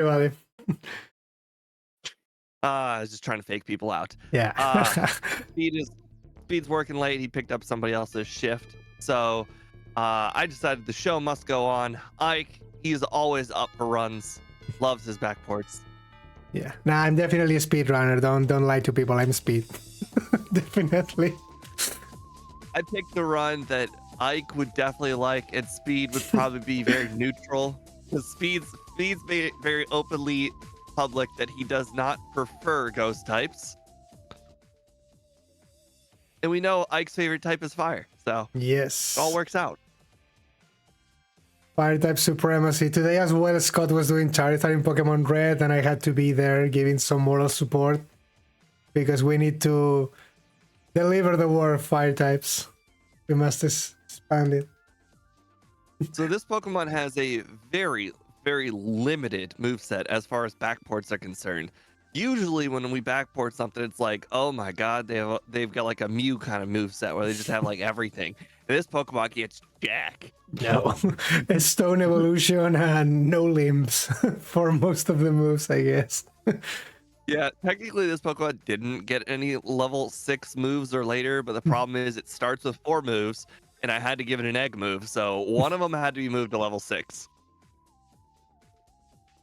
Everybody. I was just trying to fake people out. Yeah. Uh, Speed's working late. He picked up somebody else's shift. So I decided the show must go on. Ike, he's always up for runs. Loves his backports. Yeah. Nah, I'm definitely a speed runner. Don't lie to people. I'm speed. Definitely. I picked the run that Ike would definitely like, and Speed would probably be very neutral. Because Speed's made it very openly public that he does not prefer ghost types. And we know Ike's favorite type is fire, so Yes. it all works out. Fire type supremacy. Today as well, Scott was doing Charizard in Pokemon Red, and I had to be there giving some moral support because we need to deliver the war of fire types. We must expand it. So this Pokemon has a very, very limited moveset as far as backports are concerned. Usually when we backport something, it's like, oh my god, they've got like a Mew kind of moveset where they just have like everything. And this Pokemon gets jack. No. A stone evolution and no limbs for most of the moves, I guess. Yeah, technically this Pokemon didn't get any level 6 moves or later, but the problem is it starts with 4 moves, and I had to give it an egg move, so one of them had to be moved to level 6.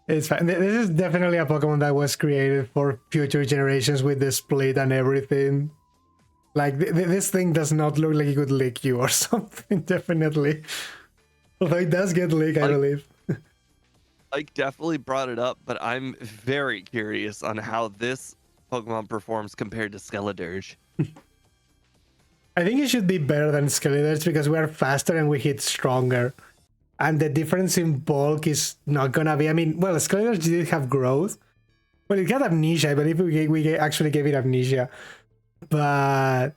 It's fine. This is definitely a Pokemon that was created for future generations with the split and everything. Like, this thing does not look like it could lick you or something, definitely. Although it does get licked, I believe. Ike definitely brought it up, but I'm very curious on how this Pokemon performs compared to Skeledirge. I think it should be better than Skeledirge because we are faster and we hit stronger. And the difference in bulk is not gonna be... I mean, well, Skeledirge did have growth. Well, it had amnesia. I believe we actually gave it amnesia. But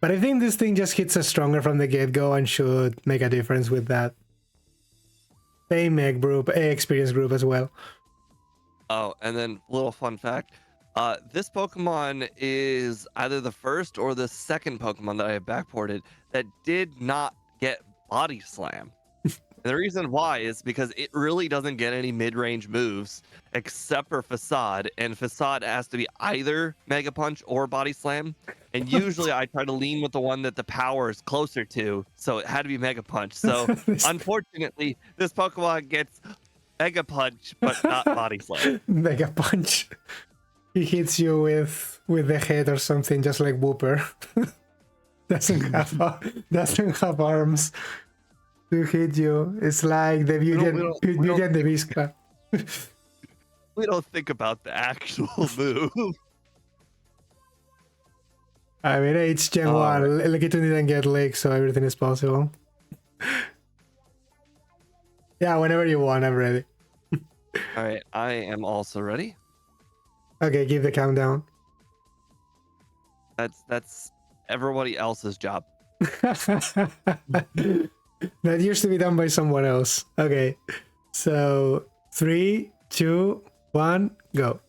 I think this thing just hits us stronger from the get-go and should make a difference with that. Same egg group, experience group as well. Oh, and then little fun fact. This Pokemon is either the first or the second Pokemon that I have backported that did not get Body Slam. And the reason why is because it really doesn't get any mid-range moves except for Facade, and Facade has to be either Mega Punch or Body Slam. And usually I try to lean with the one that the power is closer to, so it had to be Mega Punch. So unfortunately, this Pokemon gets Mega Punch, but not Body Slam. Mega Punch. He hits you with the head or something, just like Whooper. doesn't have arms to hit you. It's like the Beauty and the Beast Club. We don't think about the actual move. I mean, it's Gen 1. Lickitung didn't get licked, so everything is possible. Yeah, whenever you want, I'm ready. Alright, I am also ready. Okay, give the countdown. That's everybody else's job. That used to be done by someone else. Okay, so 3, 2, 1, go.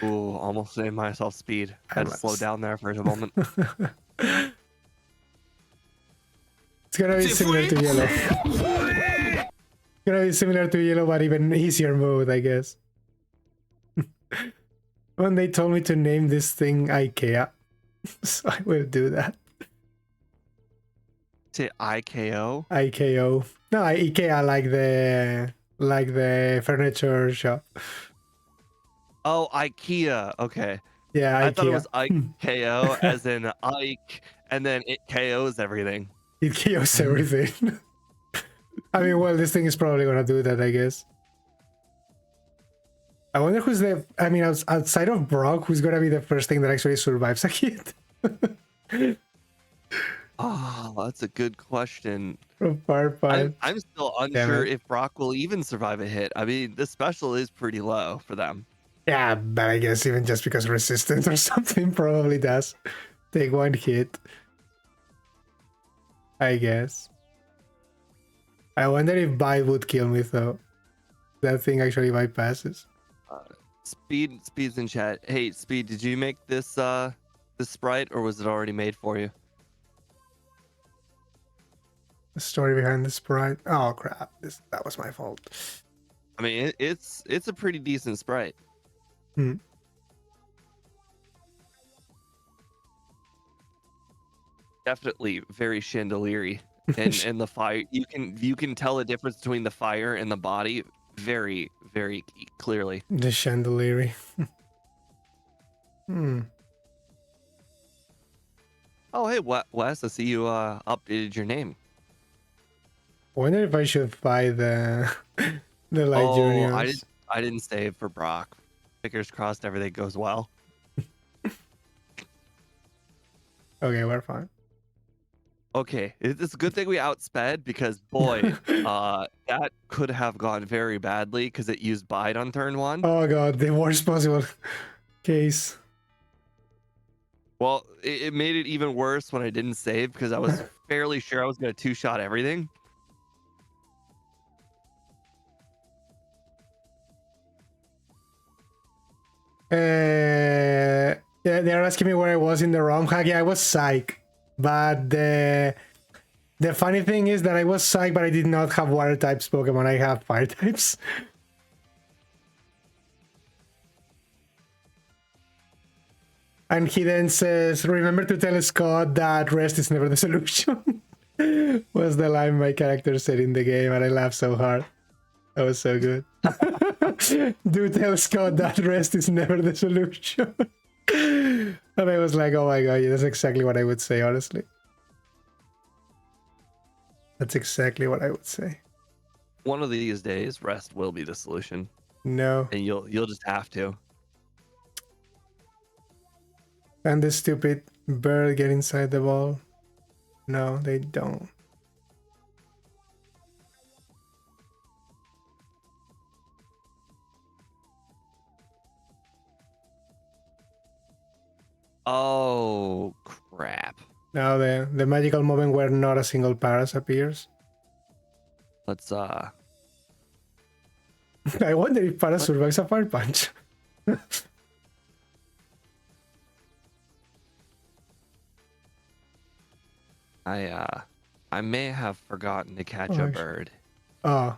Ooh, almost saved myself speed. I had to slow down there for a moment. It's gonna be similar to Yellow. It's gonna be similar to Yellow, but even easier mode, I guess. When they told me to name this thing Ikea, so I will do that. Say IKO? IKO. No, Ikea, like the furniture shop. Oh, IKEA. Okay. Yeah, I Ikea. thought it was IKO as in Ike, and then it KOs everything. It KOs everything. I mean, well, this thing is probably gonna do that, I guess. I wonder who's the... I mean, outside of Brock, who's gonna be the first thing that actually survives a hit? Oh, that's a good question. From Fire I'm still unsure if Brock will even survive a hit. I mean, the special is pretty low for them. Yeah, but I guess even just because resistance or something probably does take one hit. I guess. I wonder if Bite would kill me though. That thing actually bypasses. Speed's in chat. Hey, Speed, did you make this this sprite or was it already made for you? The story behind the sprite. Oh crap! That was my fault. I mean, it's a pretty decent sprite. Hmm. Definitely very Chandelure, and the fire. You can tell the difference between the fire and the body very clearly. The Chandelure. Hmm. Oh hey, Wes, I see you updated your name. I wonder if I should buy the the light Oh, juniors. I didn't save for Brock. Fingers crossed everything goes well. Okay, we're fine. Okay, it's a good thing we outsped because boy, that could have gone very badly because it used bite on turn 1. Oh god, the worst possible case. Well, it made it even worse when I didn't save because I was fairly sure I was gonna 2-shot everything. Yeah, they're asking me where I was in the ROM hack. Yeah, I was psych, but the funny thing is that I was psych, but I did not have water types Pokemon. I have fire types. And he then says, "Remember to tell Scott that rest is never the solution." Was the line my character said in the game, and I laughed so hard. That was so good. Do tell Scott that rest is never the solution. And I was like, oh my god, yeah, that's exactly what I would say, honestly. That's exactly what I would say. One of these days, rest will be the solution, No. and you'll just have to. And the stupid bird get inside the ball? No, they don't. Oh crap! Now the magical moment where not a single Paras appears. Let's I wonder if Paras survives a fire punch. I may have forgotten to catch a bird. Oh.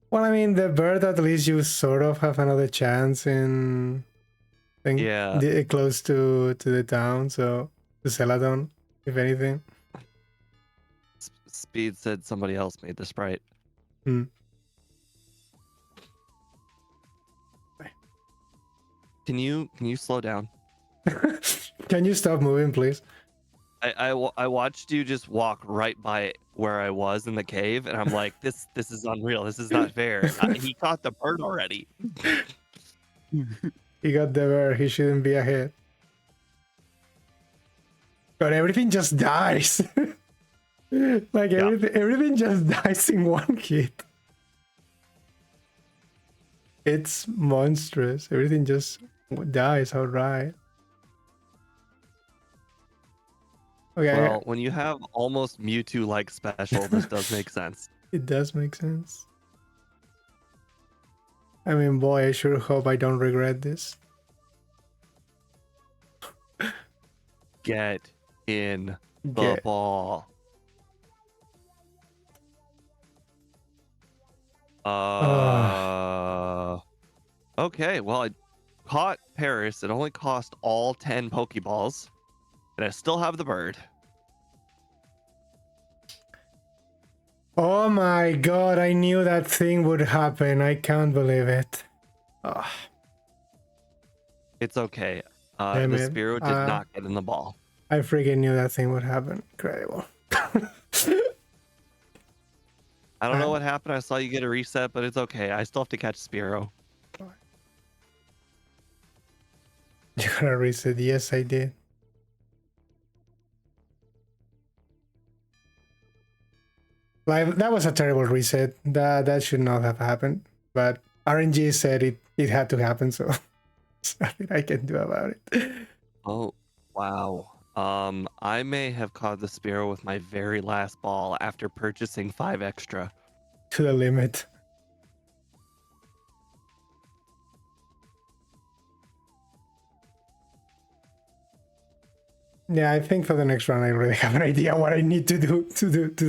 Well, I mean, the bird, at least you sort of have another chance in, close to the town, so to Celadon, if anything. Speed said somebody else made the sprite. Hmm. Can you slow down? Can you stop moving, please? I watched you just walk right by where I was in the cave, and I'm like, this is unreal. This is not fair. He caught the bird already. He got the bird. He shouldn't be ahead. But everything just dies. Like everything just dies in one hit. It's monstrous. Everything just dies outright. Okay. Well, when you have almost Mewtwo-like special, this does make sense. It does make sense. I mean, boy, I sure hope I don't regret this. Get in the ball. Okay, well, I caught Paris. It only cost all 10 Pokeballs, and I still have the bird. Oh my god, I knew that thing would happen. I can't believe it. Oh. It's okay. The Spearow did not get in the ball. I freaking knew that thing would happen. Incredible. I don't know what happened. I saw you get a reset, but it's okay. I still have to catch Spearow. You got a reset? Yes, I did. Like, that was a terrible reset. That should not have happened. But RNG said it had to happen, so there's nothing I can do about it. Oh, wow. I may have caught the Spearow with my very last ball after purchasing 5 extra. To the limit. Yeah, I think for the next round I really have an idea what I need to do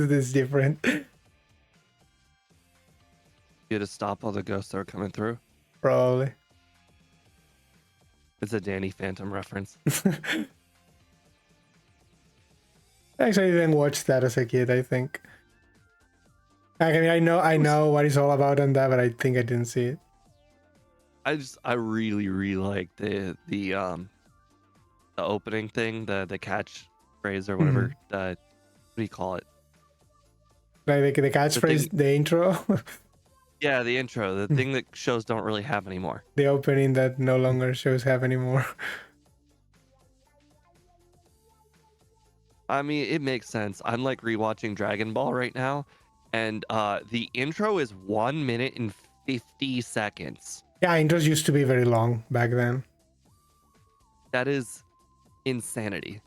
this different. You to stop all the ghosts that are coming through. Probably. It's a Danny Phantom reference. Actually, I didn't watch that as a kid, I think. I mean, I know what it's all about and that, but I think I didn't see it. I really like the opening thing, the catch phrase or whatever. What do you call it? Like the catchphrase, the intro, Yeah, the intro, the thing that shows don't really have anymore. the opening that no longer shows have anymore. I mean, it makes sense. I'm like rewatching Dragon Ball right now, and the intro is 1 minute and 50 seconds. Yeah, intros used to be very long back then. That is insanity.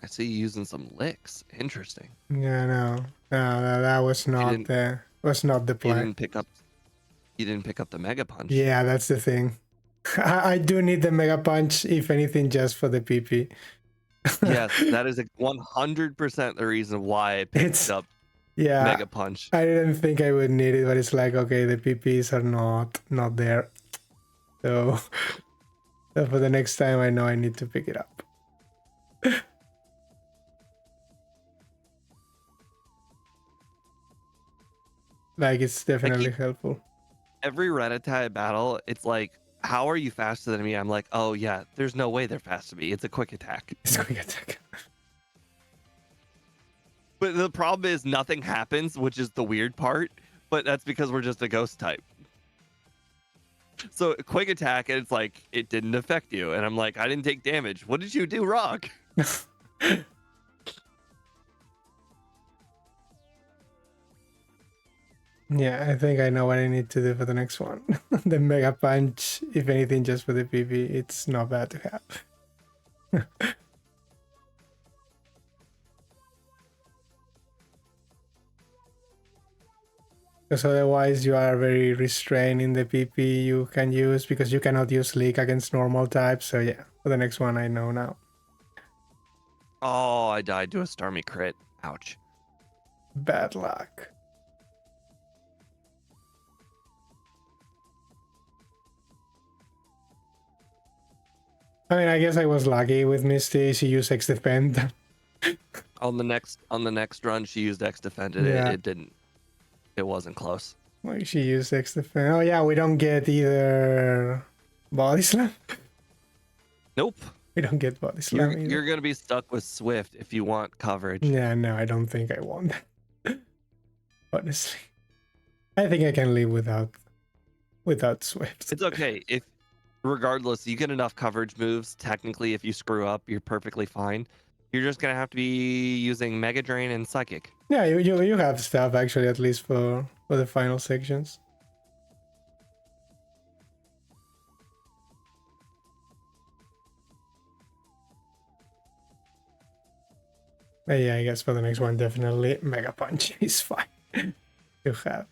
I see you using some licks. Interesting. Yeah, no, that was not the You play. didn't pick up. You didn't pick up the Mega Punch. Yeah, that's the thing. I do need the Mega Punch, if anything, just for the PP. Yes, that is 100% the reason why I picked up Mega Punch. I didn't think I would need it, but it's like, okay, the PPs are not there. So for the next time, I know I need to pick it up. Like, it's definitely helpful. Every Rattata battle, it's like, how are you faster than me? I'm like, oh yeah, there's no way they're faster than me. It's a quick attack. It's a quick attack. But the problem is nothing happens, which is the weird part. But that's because we're just a ghost type. So quick attack, and it's like, it didn't affect you. And I'm like, I didn't take damage. What did you do wrong? Yeah, I think I know what I need to do for the next one. The Mega Punch, if anything, just for the PP, it's not bad to have. Because otherwise you are very restrained in the PP you can use, because you cannot use Leak against normal types. So yeah, for the next one I know now. Oh, I died to a Starmie crit. Ouch. Bad luck. I mean, I guess I was lucky with Misty. She used X Defend. On the next run, she used X defended. Yeah. It didn't. It wasn't close. Like, she used X Defend. Oh yeah, we don't get either Body Slam. Nope. We don't get Body Slam. You're gonna be stuck with Swift if you want coverage. Yeah, no, I don't think I want that. Honestly, I think I can live without Swift. It's okay if, regardless, you get enough coverage moves. Technically, if you screw up, you're perfectly fine. You're just gonna have to be using Mega Drain and Psychic. Yeah, you have stuff actually, at least for the final sections. But yeah, I guess for the next one, definitely Mega Punch is fine to have.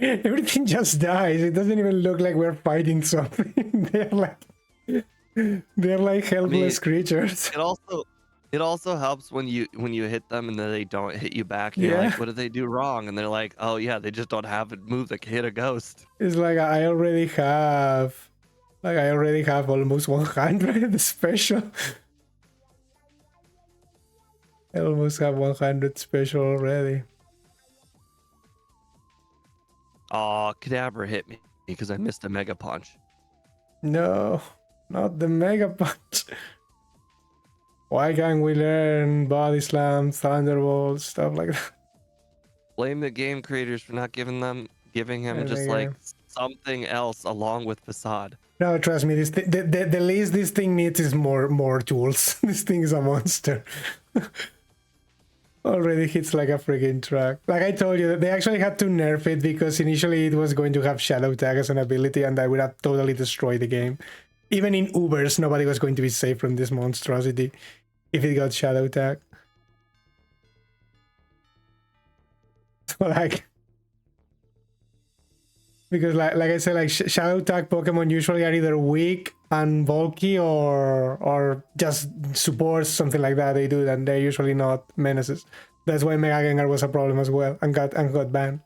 Everything just dies. It doesn't even look like we're fighting something. they're like helpless creatures. It also helps when you hit them and then they don't hit you back. And you're like, what did they do wrong? And they're like, oh yeah, they just don't have a move that can hit a ghost. It's like I already have almost 100 special. I almost have 100 special already. Oh, Kadabra hit me because I missed a Mega Punch. No, not the Mega Punch. Why can't we learn Body Slam, Thunderbolt, stuff like that? Blame the game creators for not giving him just like something else along with Facade. No, trust me, the least this thing needs is more tools. This thing is a monster. already hits like a freaking truck. Like I told you, they actually had to nerf it because initially it was going to have Shadow Tag as an ability, and that would have totally destroyed the game. Even in Ubers, nobody was going to be safe from this monstrosity if it got Shadow Tag. So like, because like I said, like Shadow Tag Pokemon usually are either weak and bulky or just supports, something like that. They do, and they're usually not menaces. That's why Mega Gengar was a problem as well and got banned.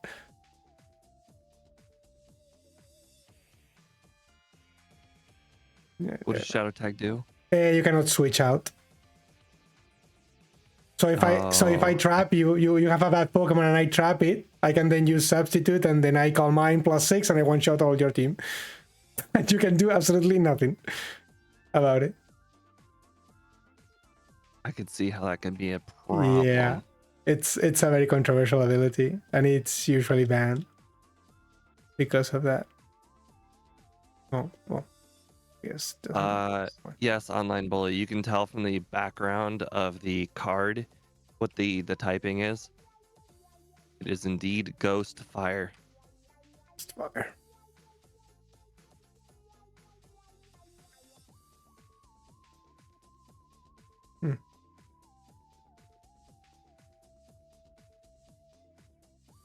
Yeah, What does Shadow Tag do? you cannot switch out. So if I trap you have a bad Pokemon and I trap it, I can then use Substitute and then I call mine +6 and I one shot all your team. And you can do absolutely nothing about it. I could see how that could be a problem. Yeah, it's a very controversial ability and it's usually banned because of that. Oh well, yes. Yes, Online Bully. You can tell from the background of the card what the typing is. It is indeed Ghost Fire. Fire.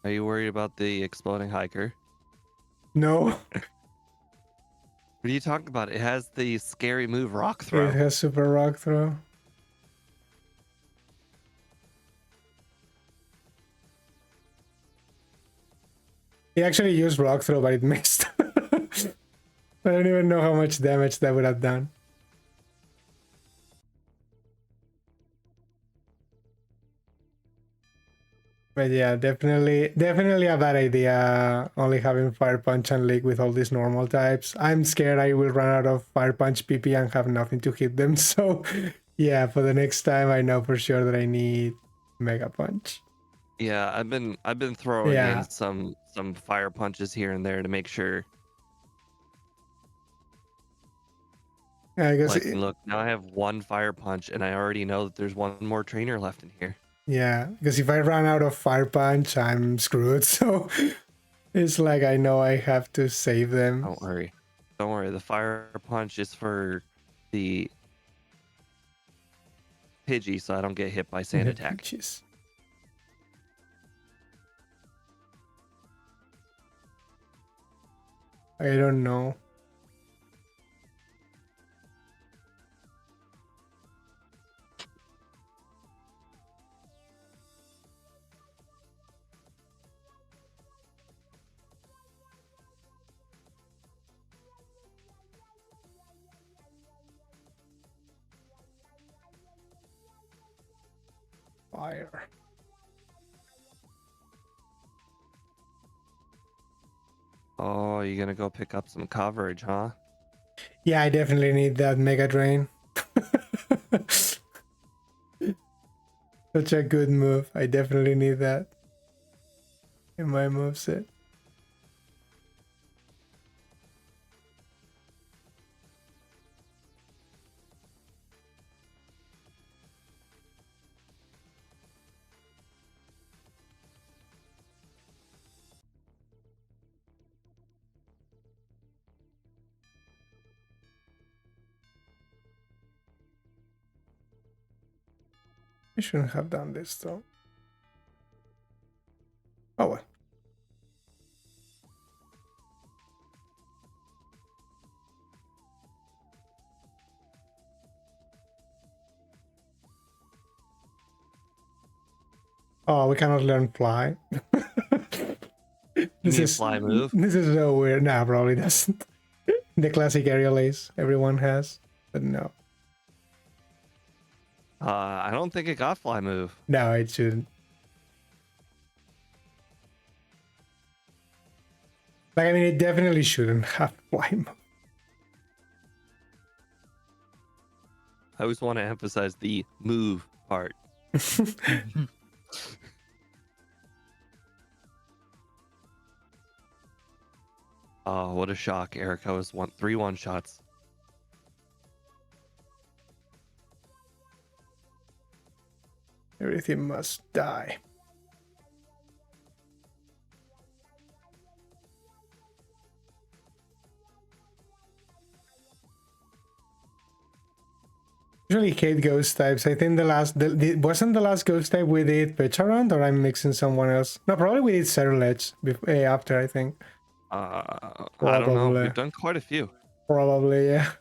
Are you worried about the exploding hiker? No. What are you talking about? It has the scary move Rock Throw. It has Super Rock Throw. He actually used Rock Throw, but it missed. I don't even know how much damage that would have done. But yeah, definitely a bad idea only having Fire Punch and Leak with all these normal types. I'm scared I will run out of Fire Punch PP and have nothing to hit them. So yeah, for the next time I know for sure that I need Mega Punch. Yeah, I've been throwing in some Fire Punches here and there to make sure. I guess like, look, now I have one Fire Punch and I already know that there's one more trainer left in here. Yeah, because if I run out of Fire Punch, I'm screwed. So it's like I know I have to save them. Don't worry. Don't worry. The Fire Punch is for the Pidgey, so I don't get hit by Sand Attack. Jeez. I don't know. Fire. Oh, you're gonna go pick up some coverage, huh? Yeah, I definitely need that Mega Drain. Such a good move. I definitely need that in my moveset. I shouldn't have done this though. Oh well. Oh, we cannot learn fly. This is fly move. This is so weird. Nah, probably doesn't. The classic aerial ace everyone has, but no. I don't think it got fly move. No, it shouldn't. Like, I mean, it definitely shouldn't have fly move. I always want to emphasize the move part. Oh, what a shock. Erica was 3 one-shots. Everything must die. Usually hate ghost types. I think wasn't the last ghost type we did Pecharunt, or I'm mixing someone else? No, probably we did Cerulege after, I think. I don't know. Probably. We've done quite a few. Probably, yeah.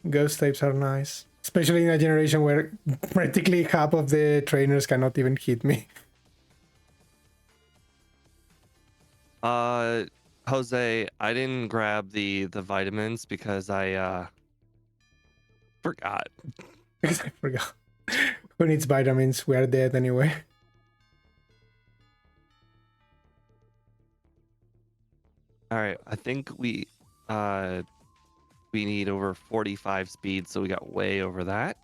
Ghost types are nice. Especially in a generation where practically half of the trainers cannot even hit me. Jose, I didn't grab the vitamins because I forgot. Because I forgot. Who needs vitamins? We are dead anyway. All right, I think we need over 45 speed, so we got way over that.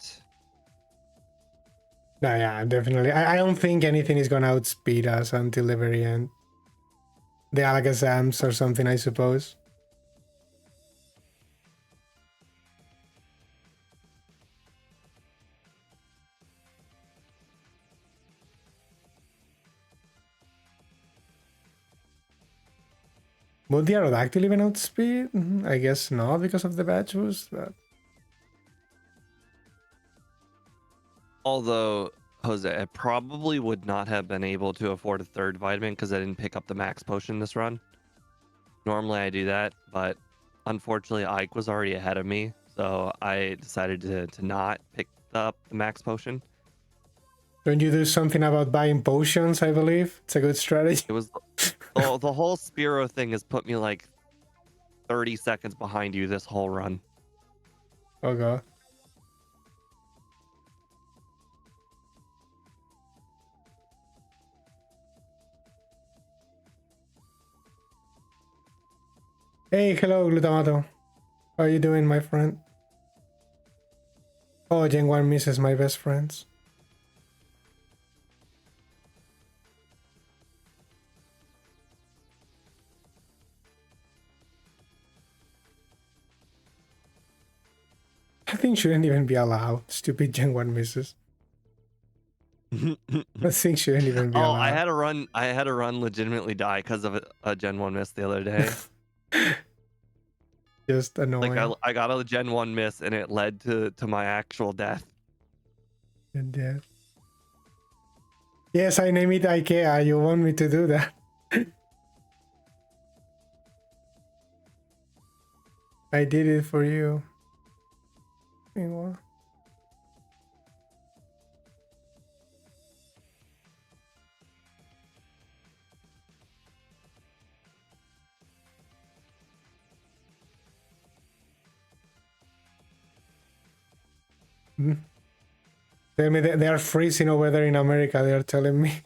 No, yeah, definitely. I don't think anything is gonna outspeed us until the very end. The Alakazams or something, I suppose. Would the Aerodactyl even outspeed? I guess not because of the badge boost, but... Although, Jose, I probably would not have been able to afford a third vitamin because I didn't pick up the max potion this run. Normally I do that, but unfortunately Ike was already ahead of me, so I decided to not pick up the max potion. Don't you do something about buying potions, I believe? It's a good strategy. It was the whole Spearow thing has put me like 30 seconds behind you this whole run. Oh god. Hey, hello, Glutamato. How are you doing, my friend? Oh, Gen 1 misses my best friends. I think shouldn't even be allowed. Stupid Gen 1 misses. I think shouldn't even be allowed. I had a run legitimately die because of a Gen 1 miss the other day. Just annoying. Like I got a Gen 1 miss and it led to my actual death. Death. Yes, I name it IKEA. You want me to do that? I did it for you. Meanwhile. Tell me they are freezing over there in America. They are telling me,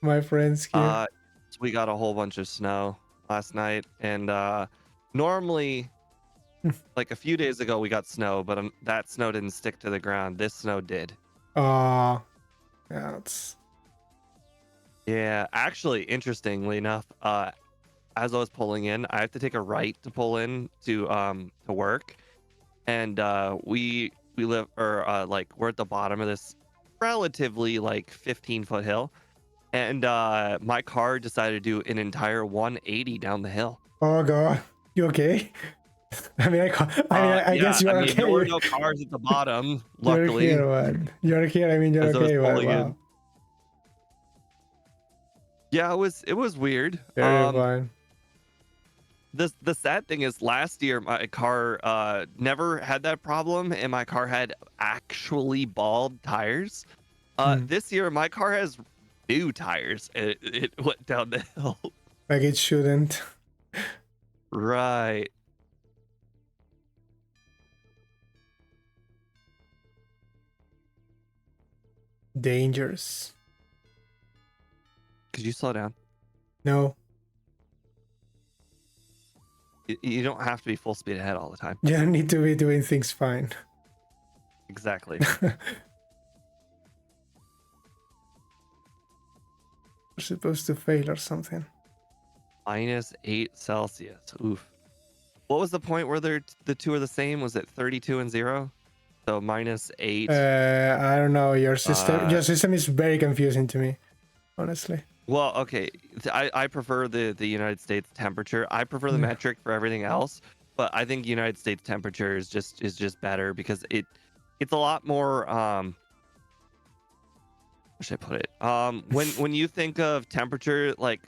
my friends here. So we got a whole bunch of snow last night, and normally, like a few days ago, we got snow, but that snow didn't stick to the ground. This snow did. Yeah, Yeah, actually, interestingly enough, as I was pulling in, I have to take a right to pull in to work, and we live or like we're at the bottom of this relatively like 15-foot hill, and my car decided to do an entire 180 down the hill. Oh god, you okay? I mean, I guess you are okay. There were no cars at the bottom. Luckily, you're here, man. You're here. I mean, you're as I was okay. pulling Wow. in. Yeah, it was weird. Very fine. The sad thing is last year my car never had that problem and my car had actually bald tires. This year my car has new tires. It went down the hill. Like it shouldn't. Right. Dangerous. Could you slow down? No. You don't have to be full speed ahead all the time. You don't need to be doing things fine. Exactly. We're supposed to fail or something. -8 Celsius. Oof. What was the point where the two are the same? Was it 32 and 0? So -8. I don't know. Uh, Your system is very confusing to me, honestly. well, okay. I prefer the United States temperature. I prefer the Yeah. metric for everything else, but I think United States temperature is just better because it's a lot more how should I put it? When you think of temperature, like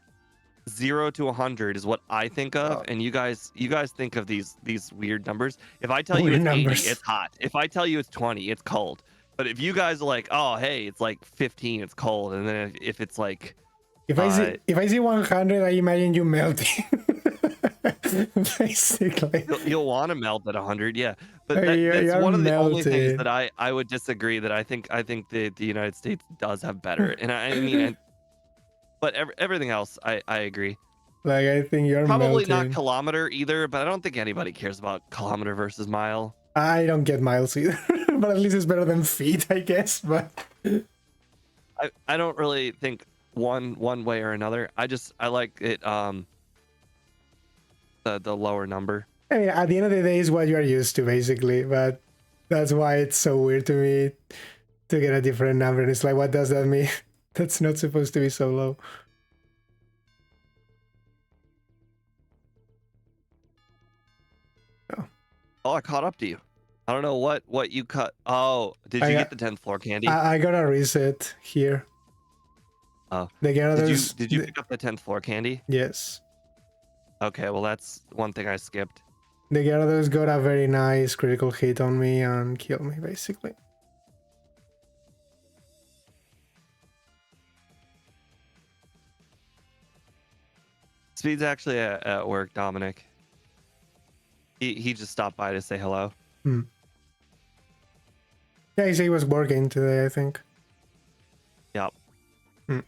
0 to 100 is what I think of, Oh, and you guys think of these weird numbers. If I tell you weird it's 80, numbers. it's hot. If I tell you it's 20, it's cold. But if you guys are like, oh hey, it's like 15, it's cold, and then if it's like uh If I see 100, I imagine you melting. Basically, you'll want to melt at 100, yeah. But that's you're one of the only things that melting. I would disagree, that I think the United States does have better. And I mean, but everything else I agree. Like I think you're Probably not melting. kilometer either, but I don't think anybody cares about kilometer versus mile. I don't get miles either, but at least it's better than feet, I guess. But I don't really think one way or another. I like it the lower number. I mean, at the end of the day, it's what you are used to, basically. But that's why it's so weird to me to get a different number. And it's like, what does that mean? That's not supposed to be so low. Oh, Oh, I caught up to you. I don't know what you cut. Oh, did I you got get the 10th floor candy? I got a reset here. Oh, The Gyarados. did you pick up the 10th floor candy? Yes. Okay, well that's one thing I skipped. The Gyarados got a very nice critical hit on me and killed me, basically. Speed's actually at work, Dominic. He just stopped by to say hello. Hmm. Yeah, he said he was working today, I think. Yep. Hmm.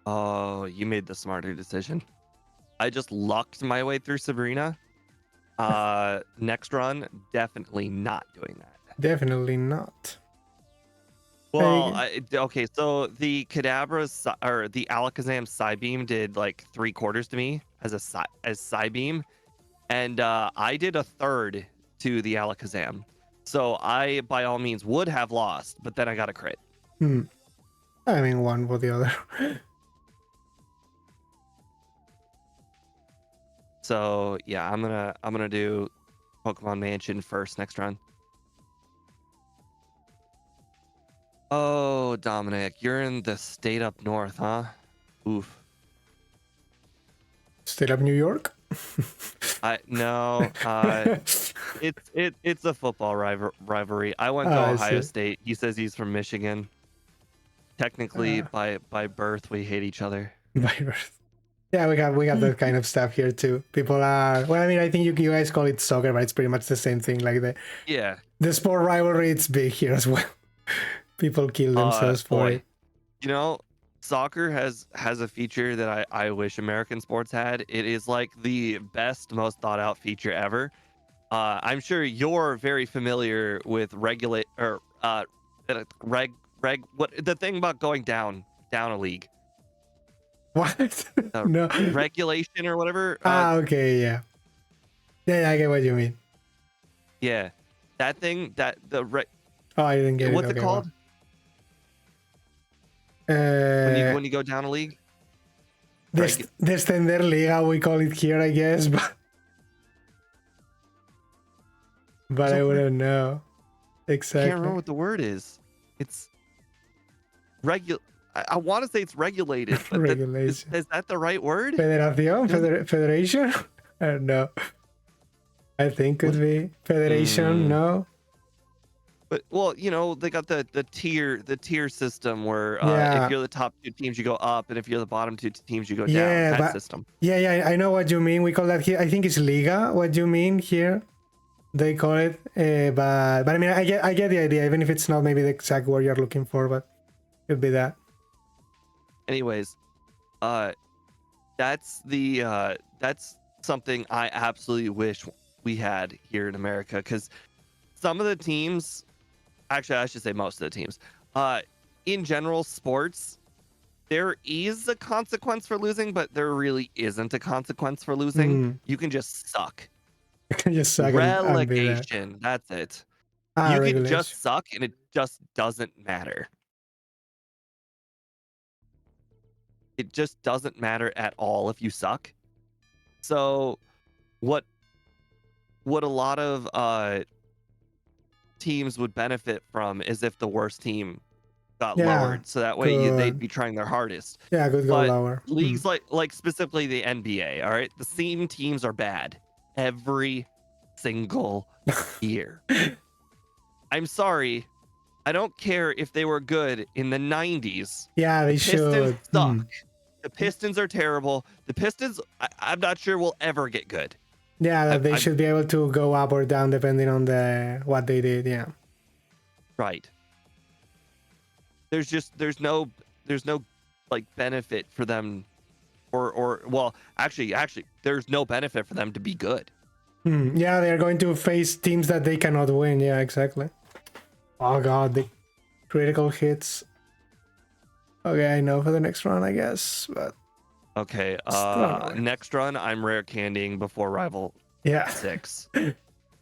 Oh, you made the smarter decision. I just lucked my way through Sabrina. Next run, definitely not doing that. Definitely not. Well, Hey, okay, so the Kadabra or the Alakazam Psybeam did like 3/4 to me as Psybeam, and I did a third to the Alakazam. So I, by all means, would have lost, but then I got a crit. I mean, one for the other. So yeah, I'm gonna do Pokemon Mansion first next run. Oh, Dominic, you're in the state up north, huh? Oof. State of New York? I no. It's a football rivalry. I went to Ah, I Ohio see. State. He says he's from Michigan. Technically, Uh, by birth, we hate each other. Virus. Yeah, we have that kind of stuff here too. People are well. I mean, I think you guys call it soccer, but it's pretty much the same thing. Like Yeah. the sport rivalry, it's big here as well. People kill themselves for Boy, it. you know, soccer has a feature that I wish American sports had. It is like the best, most thought out feature ever. I'm sure you're very familiar with regulate or what the thing about going down a league, What? No. regulation or whatever. Okay, yeah. Yeah, I get what you mean. Yeah, that thing that Oh, I didn't get it. what's it Okay, called well. when you go down a league? Descender Liga, we call it here, I guess, but I wouldn't know I can't remember exactly. what the word is. It's I want to say it's regulated, but Regulation. is that the right word? Federación? Doesn't- Federation? I don't know. I think could What? be. Federation, no? But well, they got the tier system where if Yeah. you're the top two teams, you go up, and if you're the bottom two teams, you go down. Yeah, That but system. yeah, I know what you mean. We call that here. I think it's Liga. What you mean here? They call it, but I mean, I get the idea. Even if it's not maybe the exact word you're looking for, but it could be that. Anyways, that's something I absolutely wish we had here in America, because some of the teams, actually, I should say most of the teams, in general, sports there is a consequence for losing, but there really isn't a consequence for losing. Hmm. You can just suck. You can just suck and be there. Relegation, that's it. Ah, You could regulation. just suck and it just doesn't matter. It just doesn't matter at all if you suck. So what a lot of teams would benefit from is if the worst team got Yeah, lowered, so that way they'd good. be trying their hardest. Yeah, good go But lower. Hmm. leagues like specifically the NBA, all right, the same teams are bad every single year. I'm sorry, I don't care if they were good in the 90s. Yeah, The they Pistons should. suck. The Pistons are terrible. The Pistons, I'm not sure will ever get good. Yeah, that they I'm should be able to go up or down depending on the what they did. Yeah. right. There's no like benefit for them or well, actually there's no benefit for them to be good. Hmm. Yeah, they are going to face teams that they cannot win. Yeah, exactly. Oh god, the critical hits. Okay, I know for the next round, I guess, but Okay, still annoying. next run I'm rare candying before rival Yeah, 6. I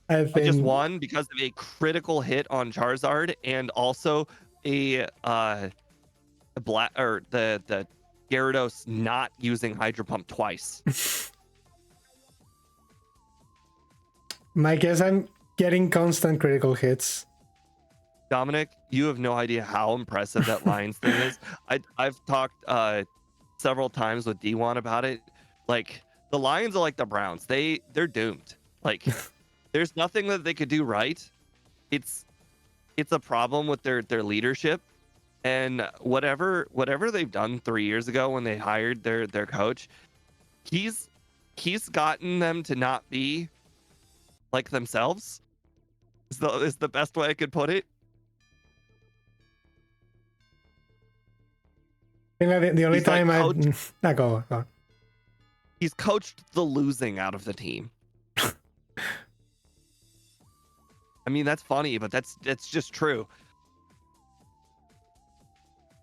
I just think. won because of a critical hit on Charizard and also a black or the Gyarados not using Hydro Pump twice. My guess, I'm getting constant critical hits. Dominic, you have no idea how impressive that Lions thing is. I've talked several times with D1 about it. Like the Lions are like the Browns. They're doomed. Like there's nothing that they could do right. It's a problem with their leadership and whatever they've done 3 years ago when they hired their coach. He's gotten them to not be like themselves. Is the best way I could put it. I think that the only He's like time coach. I've not go. He's coached the losing out of the team. I mean, that's funny, but that's just true.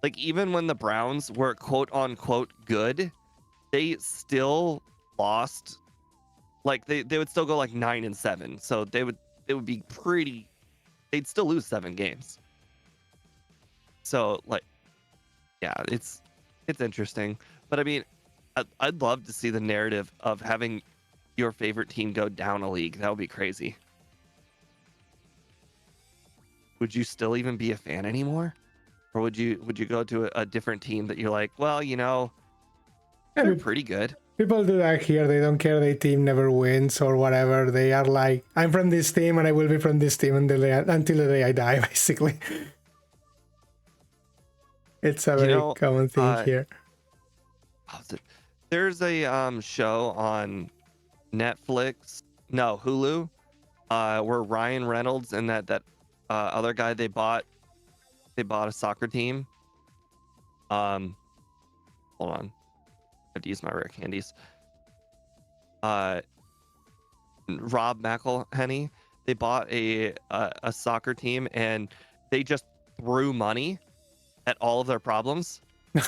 Like even when the Browns were quote unquote good, they still lost. Like they would still go like 9-7. So they would be pretty. They'd still lose 7 games. So like, yeah, it's interesting. But I mean, I'd love to see the narrative of having your favorite team go down a league. That would be crazy. Would you still even be a fan anymore? Or would you go to a different team that you're like, well, you know, Yeah, they're pretty good. people do that here. They don't care their team never wins or whatever. They are like, I'm from this team and I will be from this team until the day I die, basically. It's a You very know, common thing here. there's a show on Netflix, no, Hulu, where Ryan Reynolds and that other guy they bought a soccer team. Hold on. I have to use my rare candies. Rob McElhenney, they bought a soccer team and they just threw money at all of their problems.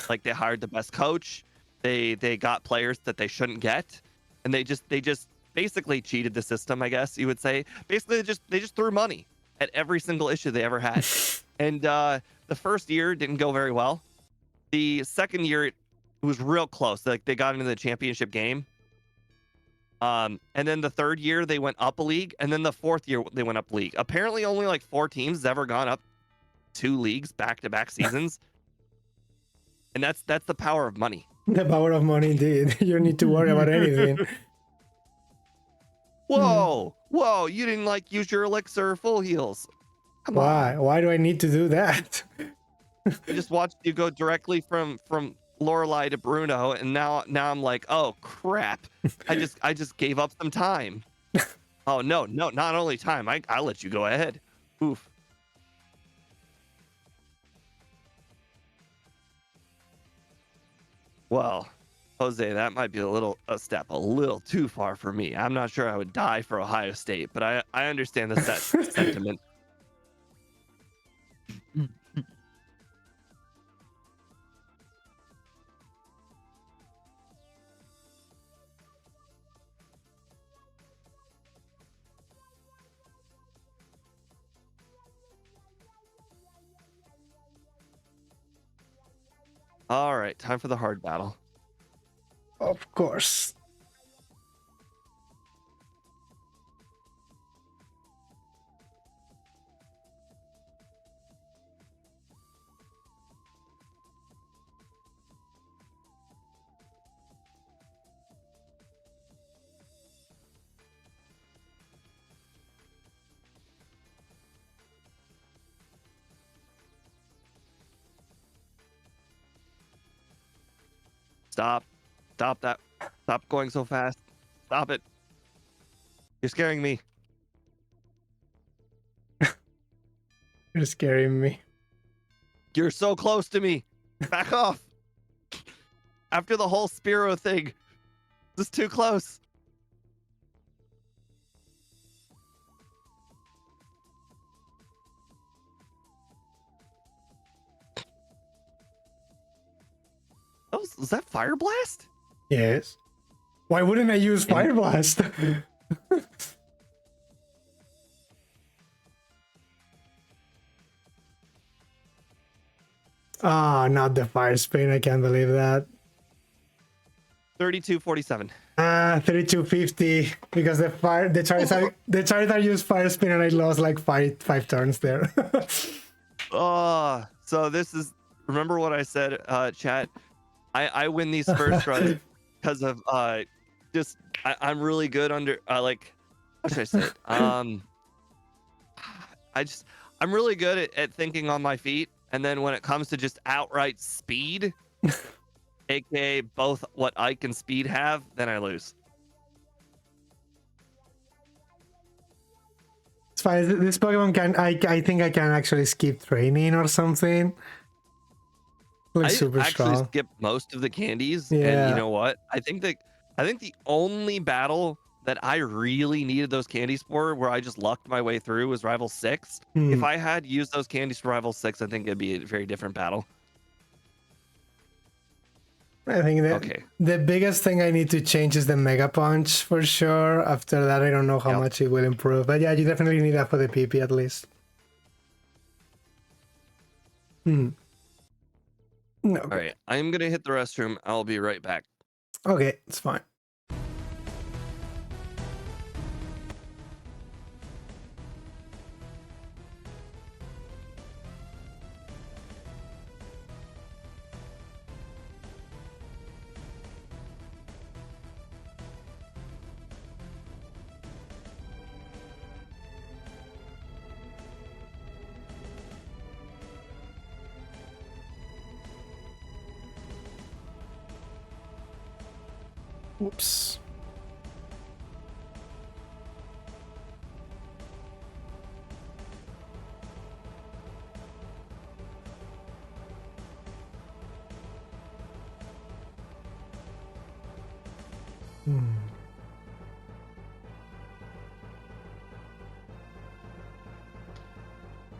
Like they hired the best coach, they got players that they shouldn't get, and they just basically cheated the system, I guess you would say. Basically, they just threw money at every single issue they ever had. And the first year didn't go very well. The second year it was real close. Like they got into the championship game. And then the third year they went up a league, and then the fourth year they went up a league. Apparently, only like 4 teams has ever gone up 2 leagues back-to-back seasons, and that's the power of money. The power of money, indeed. You don't need to worry about anything. Whoa, whoa! You didn't like use your elixir full heals. Come Why? on. Why do I need to do that? I just watched you go directly from Lorelei to Bruno, and now I'm like, oh crap! I just gave up some time. Oh no, not only time. I'll let you go ahead. Oof. Well, Jose, that might be a step a little too far for me. I'm not sure I would die for Ohio State, but I understand the sentiment. All right, time for the hard battle. Of course. Stop. Stop that. Stop going so fast. Stop it. You're scaring me. You're scaring me. You're so close to me. Back off. After the whole Spiro thing. This is too close. Was that Fire Blast? Yes. Why wouldn't I use Fire Blast? Ah, not the Fire Spin. I can't believe that. 3247. 3250 because the Charizard used Fire Spin and I lost like five turns there. So this is, remember what I said, chat? I win these first runs because of just I'm really good under like, how should I say it? I'm really good at thinking on my feet, and then when it comes to just outright speed, aka both what Ike and Speed have, then I lose. It's fine. This Pokemon can I think I can actually skip training or something. Looks super actually strong. skipped most of the candies, Yeah. and you know what? I think the only battle that I really needed those candies for, where I just lucked my way through, was Rival 6. If I had used those candies for Rival 6, I think it'd be a very different battle. I think that the biggest thing I need to change is the Mega Punch for sure. After that, I don't know how much it will improve. But yeah, you definitely need that for the PP at least. No. All right, I'm gonna hit the restroom. I'll be right back. Okay, it's fine. Oops.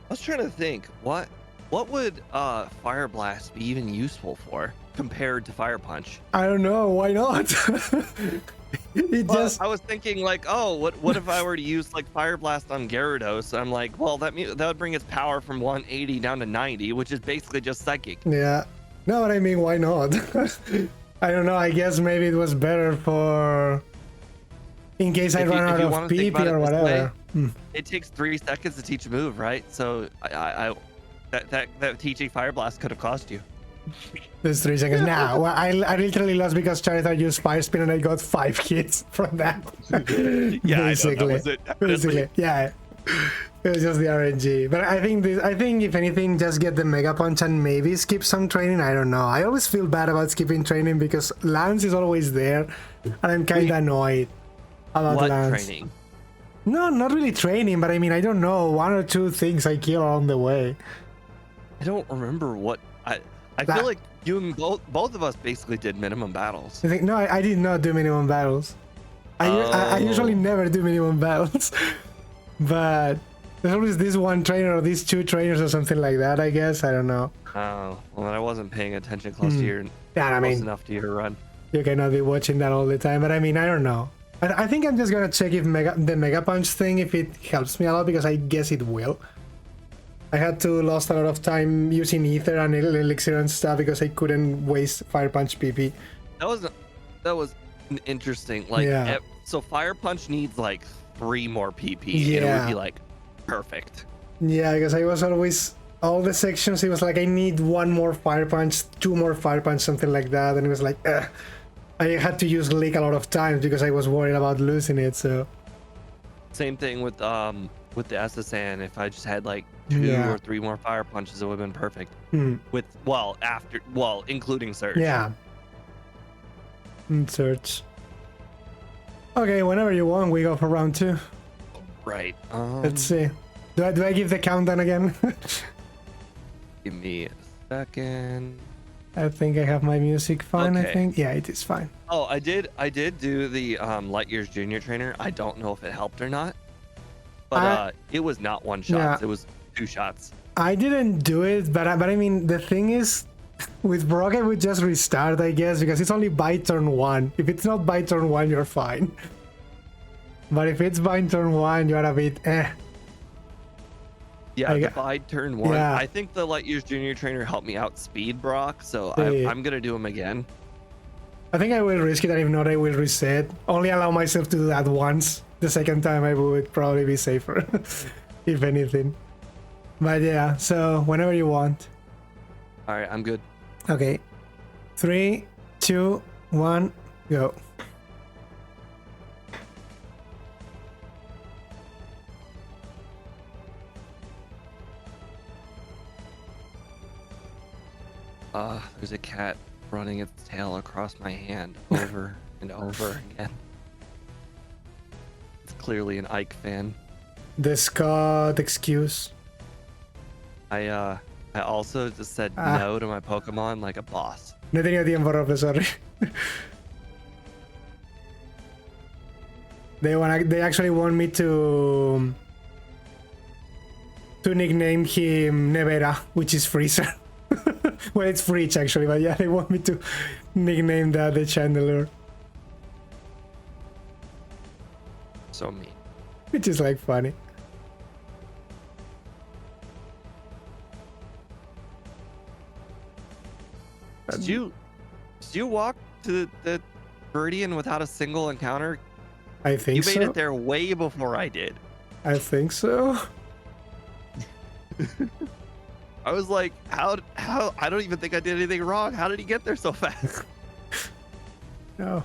I was trying to think, what would Fire Blast be even useful for compared to Fire Punch? I don't know. Why not? I was thinking like, oh, what if I were to use like Fire Blast on Gyarados? I'm like, well, that would bring its power from 180 down to 90, which is basically just Psychic. Yeah. No, but I mean, why not? I don't know. I guess maybe it was better for in case I run out of PP or whatever. It takes 3 seconds to teach a move, right? So that teaching Fire Blast could have cost you. There's 3 seconds. Nah, well, I literally lost because Charizard used Fire Spin and I got 5 hits from that. Yeah, basically. Basically, yeah. It was just the RNG. But I think if anything, just get the Mega Punch and maybe skip some training. I don't know. I always feel bad about skipping training because Lance is always there, and I'm kind of annoyed about Lance. Training? No, not really training, but I mean, I don't know, 1 or 2 things I kill along the way. I don't remember what I feel like you and both of us basically did minimum battles. I think no, I did not do minimum battles. I usually never do minimum battles, but there's always this one trainer or these 2 trainers or something like that. I guess I don't know. Oh, well, I wasn't paying attention close to your close enough to your run. You cannot be watching that all the time, but I mean, I don't know. I think I'm just gonna check if the Mega Punch thing, if it helps me a lot, because I guess it will. I had to lost a lot of time using ether and elixir and stuff because I couldn't waste fire punch PP. That was interesting. Like, Yeah. so fire punch needs like 3 more PP, and it would Yeah. be like perfect. Yeah, because I was always all the sections. It was like I need 1 more fire punch, 2 more fire punch, something like that, and it was like I had to use Leak a lot of times because I was worried about losing it. So Same thing with the SSN. If I just had like 2 or 3 more fire punches, it would have been perfect. With including Surge. Yeah. Search. Okay, whenever you want, we go for round 2. Right. Let's see. Do I give the countdown again? Give me a second. I think I have my music fine. Okay. I think. Yeah, it is fine. Oh, I did do the Light Years Junior Trainer. I don't know if it helped or not, but it was not 1 shot. Yeah. It was 2 shots. I didn't do it, but I mean the thing is, with Brock I would just restart, I guess, because it's only by turn 1. If it's not by turn 1, you're fine. But if it's by turn 1, you're a bit Yeah, by turn 1. Yeah. I think the Light Years Junior Trainer helped me outspeed Brock, so Yeah. I'm gonna do him again. I think I will risk it, and if not, I will reset. Only allow myself to do that once. The second time I would probably be safer, if anything. But yeah, so whenever you want. All right, I'm good. Okay. 3, 2, 1, go. There's a cat running its tail across my hand over and over again. It's clearly an Ike fan. The Scott excuse. I also just said no to my Pokemon like a boss. No tenía tiempo, Rope, sorry. They actually want me to nickname him Nevera, which is Freezer. Well, it's Freech actually, but yeah, they want me to nickname that the Chandelure. So mean. Which is like funny. Did you walk to the Viridian without a single encounter? I think You so. made it there way before I did. I think so. I was like, how I don't even think I did anything wrong. How did he get there so fast? No.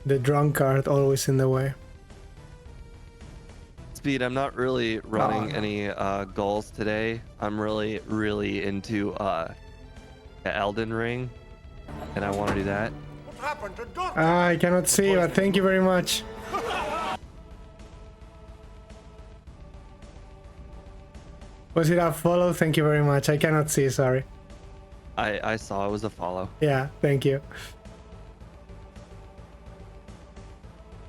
The drunkard always in the way. Speed, I'm not really running no. any goals today. I'm really into Elden Ring, and I want to do that. I cannot see, but thank you very much. Was it a follow? Thank you very much. I cannot see, sorry. I saw it was a follow. Yeah, thank you.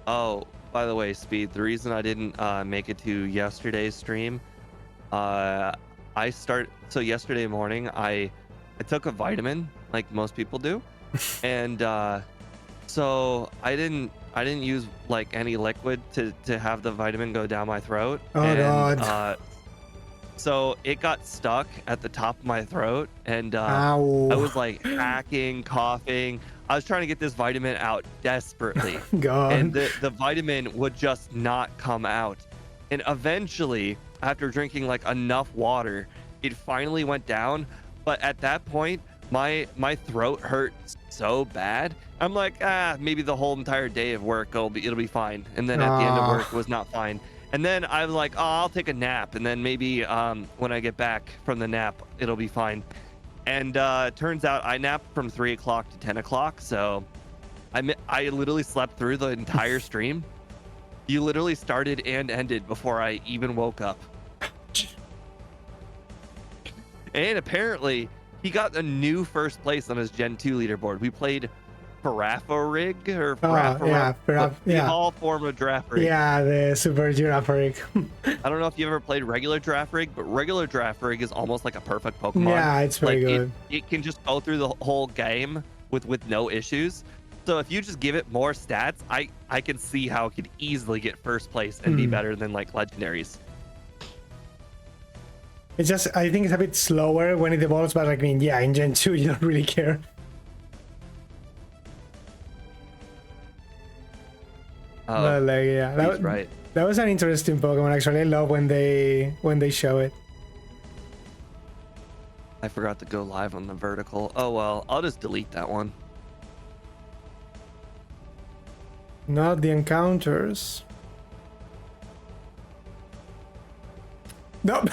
Oh, by the way, Speed, the reason I didn't make it to yesterday's stream, so yesterday morning I took a vitamin like most people do, and so I didn't use like any liquid to have the vitamin go down my throat. Oh, God. So it got stuck at the top of my throat, and Ow. I was like hacking, coughing. I was trying to get this vitamin out desperately. God. And the vitamin would just not come out. And eventually, after drinking like enough water, it finally went down. But at that point, my throat hurt so bad. I'm like, maybe the whole entire day of work it'll be fine. And then at the end of work it was not fine. And then I'm like, I'll take a nap, and then maybe when I get back from the nap it'll be fine. And turns out I napped from 3 o'clock to 10 o'clock, so I literally slept through the entire stream. You literally started and ended before I even woke up. And apparently he got a new first place on his Gen 2 leaderboard. We played Paraforig or the all form of draft rig. Yeah, the super giraffe rig. I don't know if you ever played regular draft rig, but regular draft rig is almost like a perfect Pokemon. Yeah, it's very good. It can just go through the whole game with no issues. So if you just give it more stats, I can see how it could easily get first place and be better than like legendaries. It's just, I think it's a bit slower when it evolves, but like, I mean, yeah, in Gen 2, you don't really care. Oh, But like, yeah, he's right. That was an interesting Pokemon, actually. I love when they show it. I forgot to go live on the vertical. Oh well, I'll just delete that one. Not the encounters. Nope.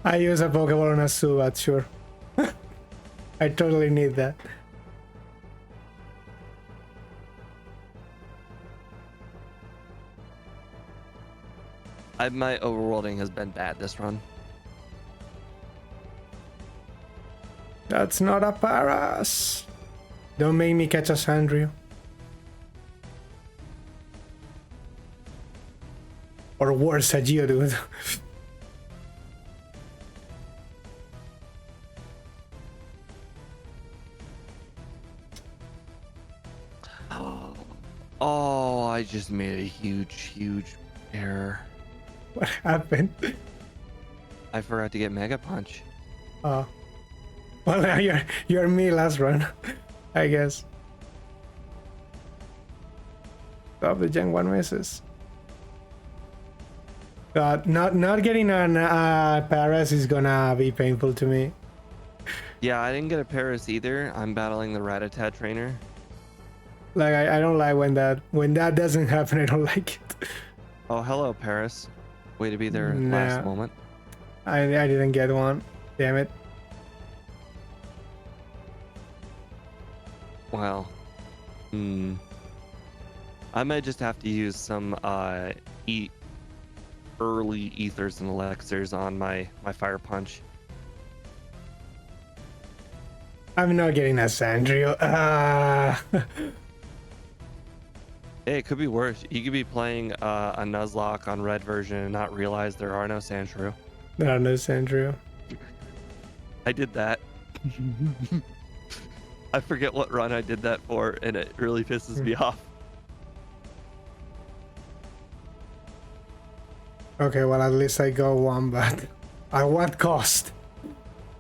I use a Pokeball on a Subat, sure. I totally need that. My overworlding has been bad this run. That's not a Paras. Don't make me catch a Sandrio. Or worse, a Geodude. Oh, I just made a huge error. What happened? I forgot to get Mega Punch. Oh. Well, you're me last run, I guess. Stop the Gen 1 misses. God, not getting an Paras is gonna be painful to me. Yeah, I didn't get a Paris either. I'm battling the Rattata trainer. Like I don't like when that doesn't happen. I don't like it. Oh, hello, Paris. Way to be there Nah. last moment. I didn't get one. Damn it. Well, I might just have to use some early ethers and elixirs on my Fire Punch. I'm not getting a Sandrio. Hey, it could be worse. You could be playing a Nuzlocke on red version and not realize there are no Sandshrew. There are no Sandrio. I did that. I forget what run I did that for, and it really pisses me off. Okay, well at least I got one, but at what cost?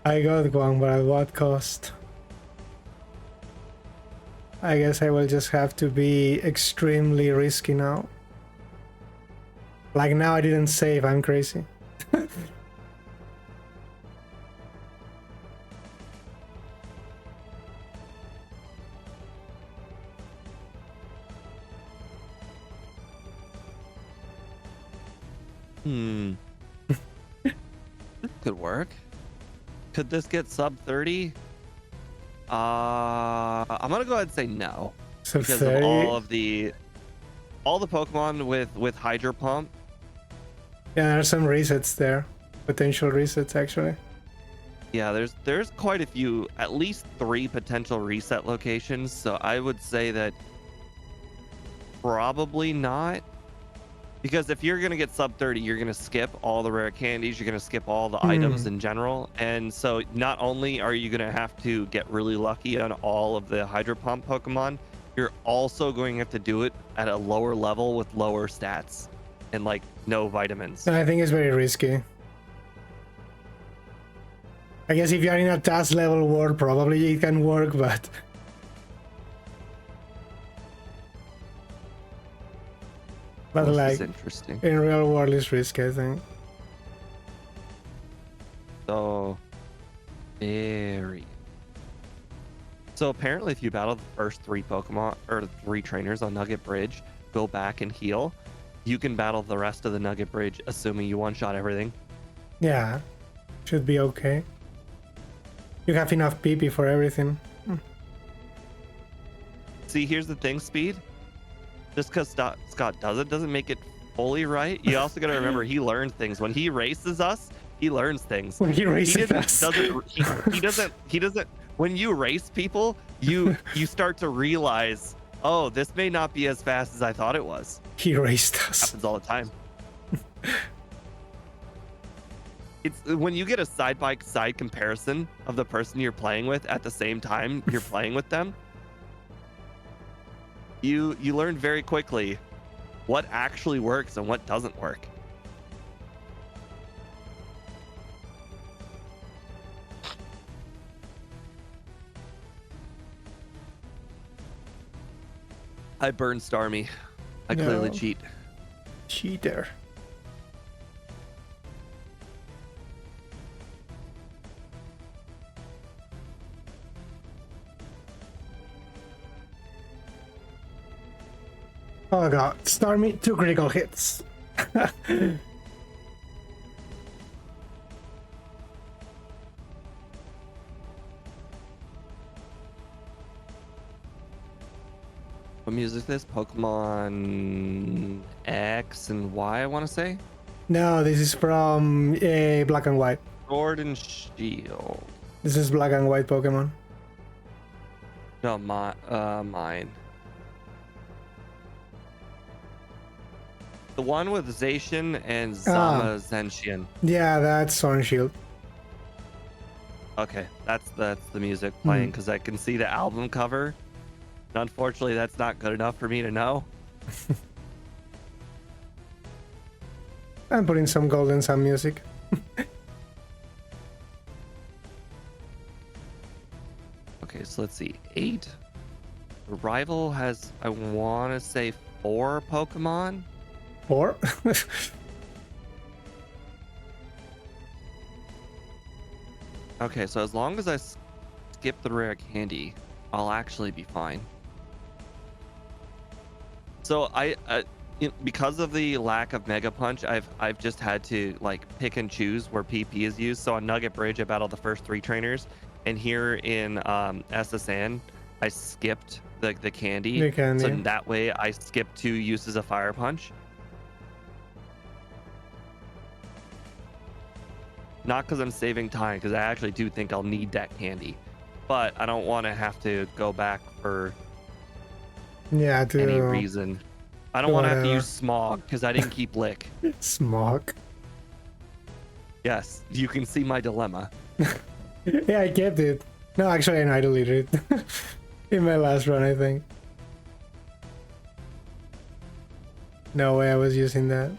I got one, but at what cost? I guess I will just have to be extremely risky now. Like now I didn't save, I'm crazy. This could work. Could this get sub 30? I'm gonna go ahead and say no. So Because 30? of all the Pokemon with Hydro Pump. Yeah, there are some resets there. Potential resets actually. Yeah, there's quite a few, at least 3 potential reset locations. So I would say that probably not. Because if you're gonna get sub 30, you're gonna skip all the rare candies, you're gonna skip all the items in general. And so not only are you gonna have to get really lucky on all of the Hydro Pump Pokemon, you're also going to have to do it at a lower level with lower stats and like no vitamins. I think it's very risky. I guess if you are in a task level world, probably it can work, but This like is interesting. in real world it's risky, I think. So very. So apparently if you battle the first 3 Pokemon or 3 trainers on Nugget Bridge, go back and heal, you can battle the rest of the Nugget Bridge assuming you one-shot everything. Yeah, should be okay. You have enough PP for everything. See, here's the thing, Speed. Just because Scott does it doesn't make it fully right. You also got to remember he learns things. When he races us, he learns things. When he races us. He doesn't. When you race people, you start to realize, oh, this may not be as fast as I thought it was. He raced us. Happens all the time. It's when you get a side-by-side comparison of the person you're playing with at the same time you're playing with them. You learn very quickly what actually works and what doesn't work. I burn Starmie. I clearly No. cheat. Cheater. Oh god, Starmie, 2 critical hits. What music is this? Pokemon X and Y, I want to say? No, this is from Black and White. Sword and Shield. This is Black and White Pokemon. No, mine. The one with Zacian and Zama Zenshian. Yeah, that's Sword and Shield. Okay, that's the music playing because I can see the album cover. And unfortunately, that's not good enough for me to know. I'm putting some Golden Sun music. Okay, so let's see. 8. The rival has, I want to say, 4 Pokemon. 4? Okay, so as long as I skip the rare candy, I'll actually be fine. So because of the lack of Mega Punch, I've just had to like pick and choose where PP is used. So on Nugget Bridge, I battled the first 3 trainers, and here in SSN, I skipped the candy. The candy. So that way, I skipped 2 uses of Fire Punch. Not because I'm saving time, because I actually do think I'll need that candy, but I don't want to have to go back for Yeah, to any reason. I don't want to have to whatever. use Smog because I didn't keep Lick. Smog. Yes, you can see my dilemma. Yeah, I kept it. No, actually, I deleted it. In my last run, I think. No way I was using that.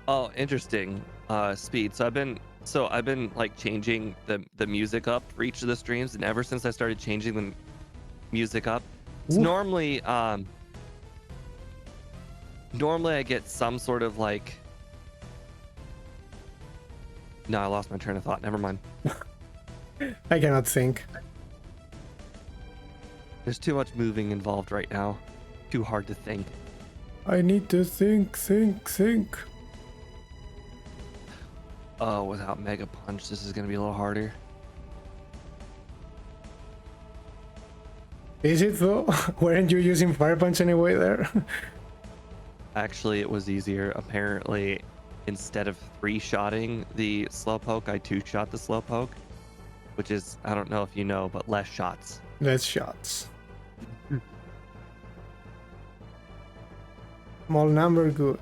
Oh, interesting. Speed. So I've been like changing the music up for each of the streams, and ever since I started changing the music up, it's Ooh. normally I get some sort of like. No, I lost my train of thought. Never mind. I cannot think. There's too much moving involved right now. Too hard to think. I need to think. Oh, without Mega Punch, this is gonna be a little harder. Is it though? Weren't you using Fire Punch anyway there? Actually, it was easier. Apparently, instead of 3-shotting the Slowpoke, I 2-shot the Slowpoke, which is, I don't know if you know, but less shots. Less shots. Small number, good.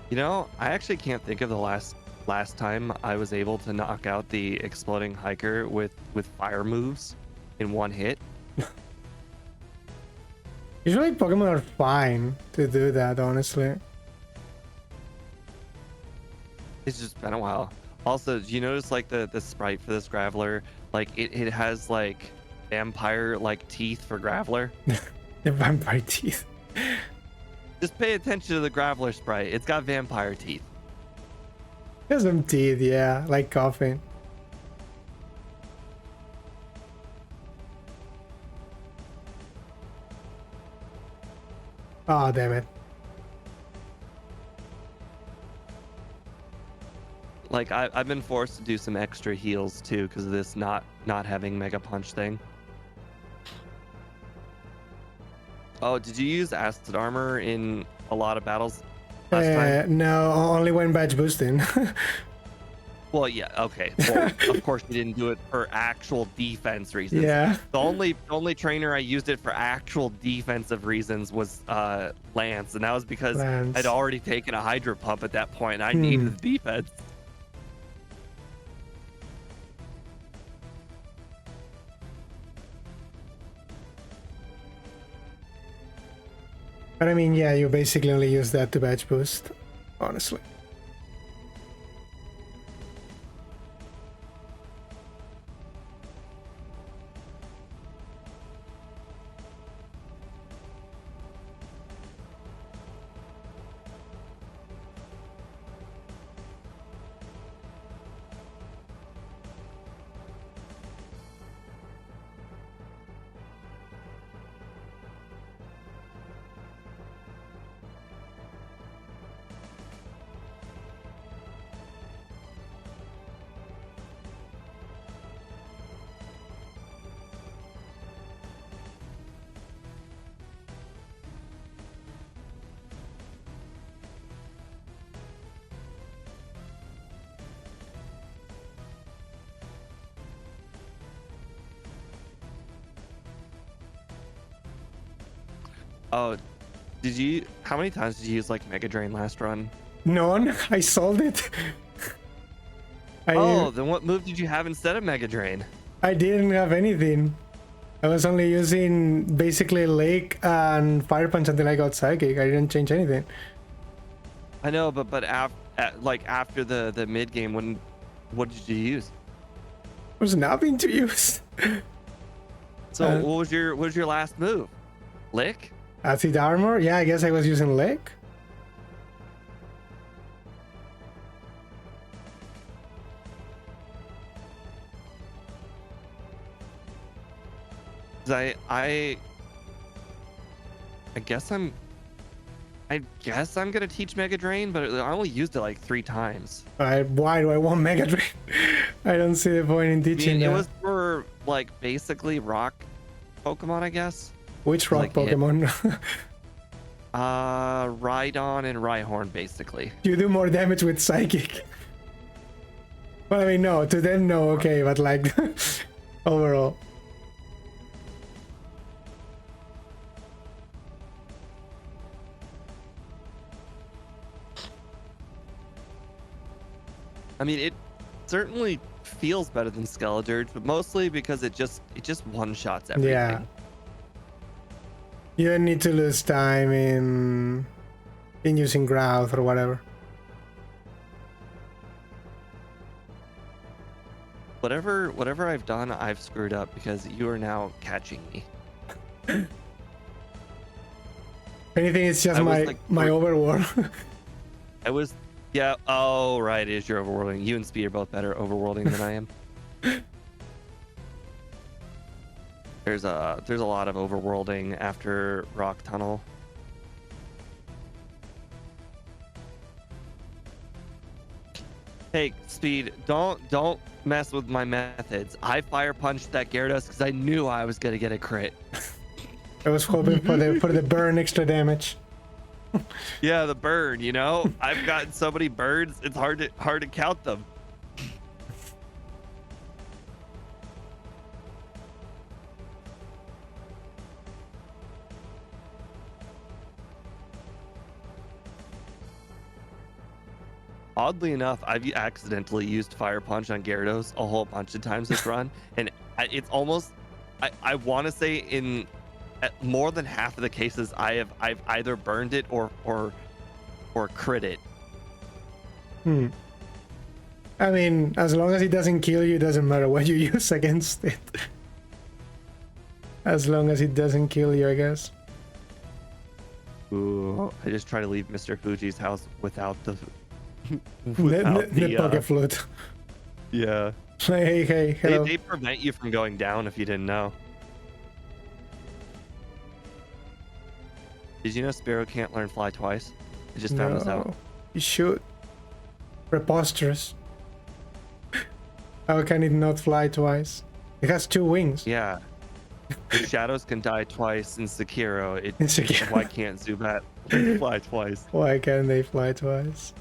You know, I actually can't think of the last time I was able to knock out the exploding hiker with fire moves in one hit. Usually Pokemon are fine to do that, honestly. It's just been a while. Also, do you notice like the sprite for this Graveler? Like it has like vampire like teeth for Graveler. The vampire teeth. Just pay attention to the Graveler sprite. It's got vampire teeth. There's some teeth, yeah, like coughing. Oh, damn it. Like I've been forced to do some extra heals too because of this not having Mega Punch thing. Oh, did you use acid armor in a lot of battles last time? No, only when badge boosting. Well, yeah, okay. Well, of course you didn't do it for actual defense reasons. Yeah. The only trainer I used it for actual defensive reasons was Lance, and that was because I'd Lance. already taken a Hydro Pump at that point. I Hmm. needed the defense. But I mean, yeah, you basically only use that to badge boost, honestly. Oh, how many times did you use like Mega Drain last run? None. I sold it. Oh, then what move did you have instead of Mega Drain? I didn't have anything. I was only using basically Lake and Fire Punch until I got Psychic. I didn't change anything. I know, but like after the mid game, what did you use? There's nothing to use. So what was your last move? Lick? Acid Armor? Yeah, I guess I was using Lake. I guess I'm gonna teach Mega Drain, but I only used it like 3 times. Why do I want Mega Drain? I don't see the point in I teaching mean, it that. was for like basically rock Pokemon, I guess. Which rock like Pokemon? Rhydon and Rhyhorn, basically. You do more damage with Psychic. Well, I mean, no, to them, no, okay, but like, overall. I mean, it certainly feels better than Skeledirge, but mostly because it just one-shots everything. Yeah. You don't need to lose time in using Growth or whatever. Whatever I've done, I've screwed up because you are now catching me. If anything, it's just my overworld. Yeah, oh right, it is your overworlding. You and Speed are both better overworlding than I am. There's a lot of overworlding after Rock Tunnel. Hey, Speed, don't mess with my methods. I fire punched that Gyarados because I knew I was gonna get a crit. I was hoping for the burn extra damage. Yeah, the burn, you know? I've gotten so many birds, it's hard to count them. Oddly enough, I've accidentally used Fire Punch on Gyarados a whole bunch of times this run, and it's almost, I want to say in more than half of the cases I've either burned it or crit it. I mean, as long as it doesn't kill you, it doesn't matter what you use against it. As long as it doesn't kill you, I guess. Ooh, I just try to leave Mr. Fuji's house without the the Poke Flute. Yeah. Hey, hello. They prevent you from going down if you didn't know. Did you know Spearow can't learn Fly twice? I just found this out. You should. Preposterous. How can it not fly twice? It has 2 wings. Yeah. If shadows can die twice in Sekiro, Insecure. why can't Zubat fly twice? Why can't they fly twice?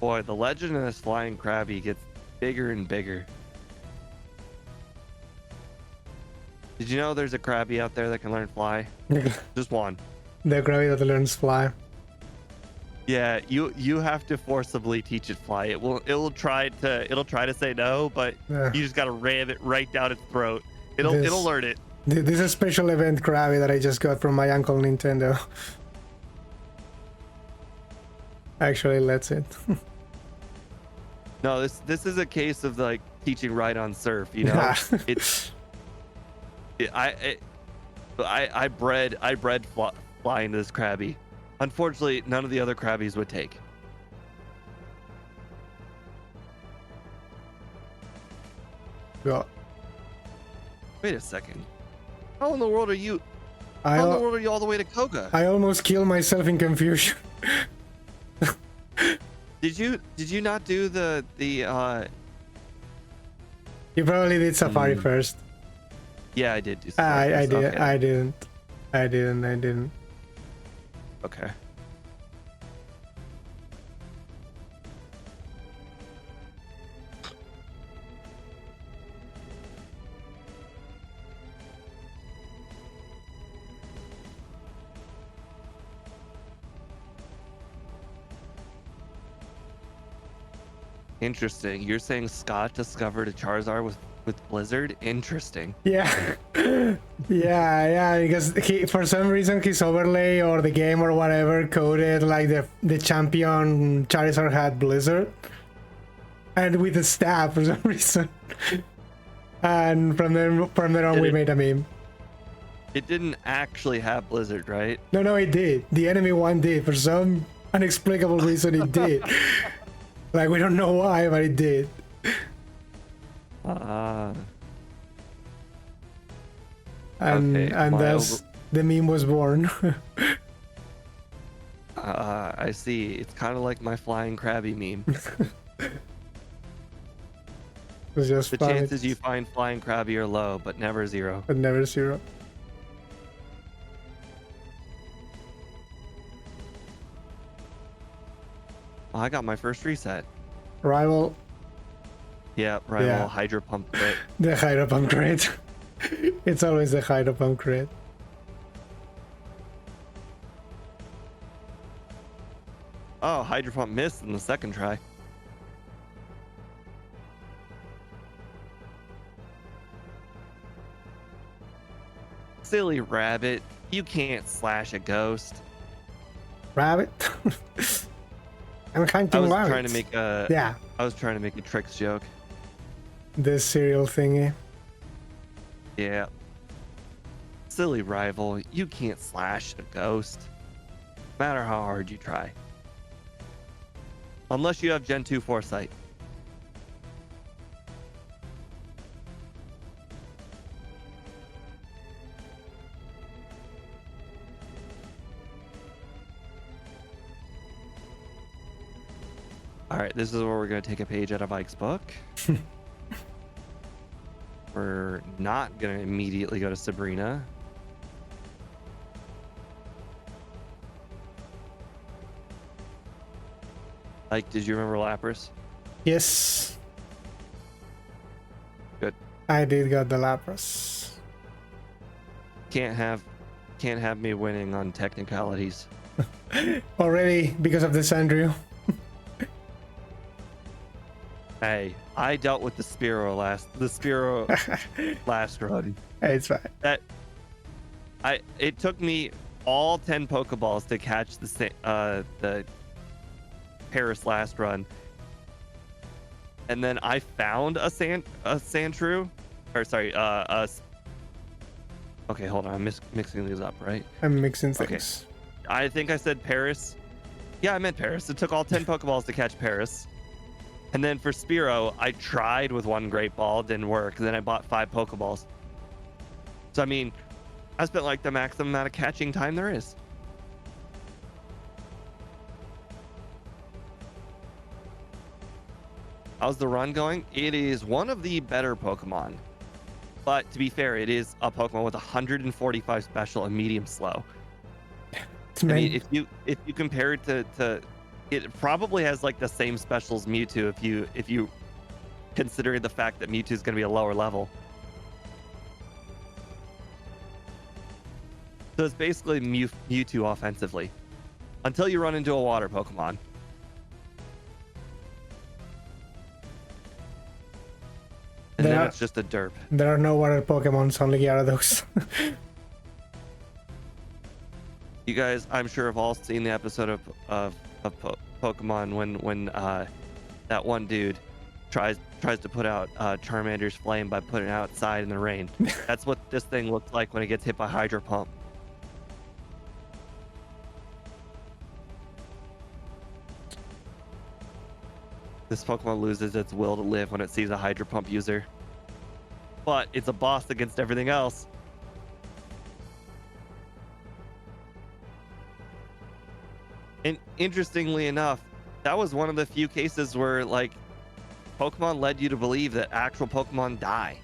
Boy, the legend of this flying Krabby gets bigger and bigger. Did you know there's a Krabby out there that can learn fly? Just one. The Krabby that learns fly. Yeah, you have to forcibly teach it fly. It'll try to say no, but Yeah. you just gotta ram it right down its throat. It'll learn it. This is a special event Krabby that I just got from my uncle Nintendo. Actually, lets it. No, this is a case of like teaching right on surf. You know, Yeah. I bred fly into this Krabby. Unfortunately, none of the other Krabbies would take. Go. Wait a second. How in the world are you? I, How in the world are you all the way to Koga? I almost killed myself in confusion. Did you not do the You probably did Safari first. Yeah, I did do I first. did. Okay. I didn't. Okay. Interesting. You're saying Scott discovered a Charizard with Blizzard? Interesting. Yeah. yeah, because for some reason his overlay or the game or whatever coded like the champion Charizard had Blizzard. And with the staff for some reason. And from there on we made a meme. It didn't actually have Blizzard, right? No, it did. The enemy one did. For some inexplicable reason it did. Like, we don't know why, but it did. Okay, And thus the meme was born. I see. It's kind of like my flying Krabby meme. It was just The fun. chances you find flying Krabby are low, but never zero. But never zero. Oh, I got my first reset. Rival, Yeah, rival Yeah. Hydro Pump crit. the Hydro Pump crit. It's always the Hydro Pump crit. Oh, Hydro Pump missed in the second try. Silly rabbit, you can't slash a ghost. Rabbit. I'm I hunting was rabbits. trying to make a Yeah, I was trying to make a tricks joke. this cereal thingy. Yeah. Silly rival, you can't slash a ghost. No matter how hard you try. Unless you have Gen 2 foresight. All right, this is where we're going to take a page out of Ike's book. We're not going to immediately go to Sabrina. Ike, did you remember Lapras? Yes, Good. I did got the Lapras. Can't have me winning on technicalities. Already because of the Sandrew. Hey, I dealt with the Spearow last run. It's fine. It took me all 10 Pokeballs to catch the Paris last run. And then I found a Sandshrew, or sorry, okay, hold on, I'm mixing these up, right? I'm mixing Okay. things. I think I said Paris Yeah, I meant Paris. It took all 10 Pokeballs to catch Paris. And then for Spearow, I tried with one Great Ball, didn't work. Then I bought 5 Pokeballs. So, I mean, I spent like the maximum amount of catching time there is. How's the run going? It is one of the better Pokemon. But to be fair, it is a Pokemon with 145 special and medium slow. I mean, if you compare it to it probably has like the same specials Mewtwo if you consider the fact that Mewtwo is going to be a lower level. So it's basically Mewtwo offensively until you run into a water Pokemon. And then it's just a derp. There are no water Pokemons, only Gyarados. You guys, I'm sure, have all seen the episode of Pokemon when that one dude tries to put out Charmander's flame by putting it outside in the rain. That's what this thing looks like when it gets hit by Hydro Pump. This Pokemon loses its will to live when it sees a Hydro Pump user. But it's a boss against everything else. And interestingly enough, that was one of the few cases where, like, Pokemon led you to believe that actual Pokemon die.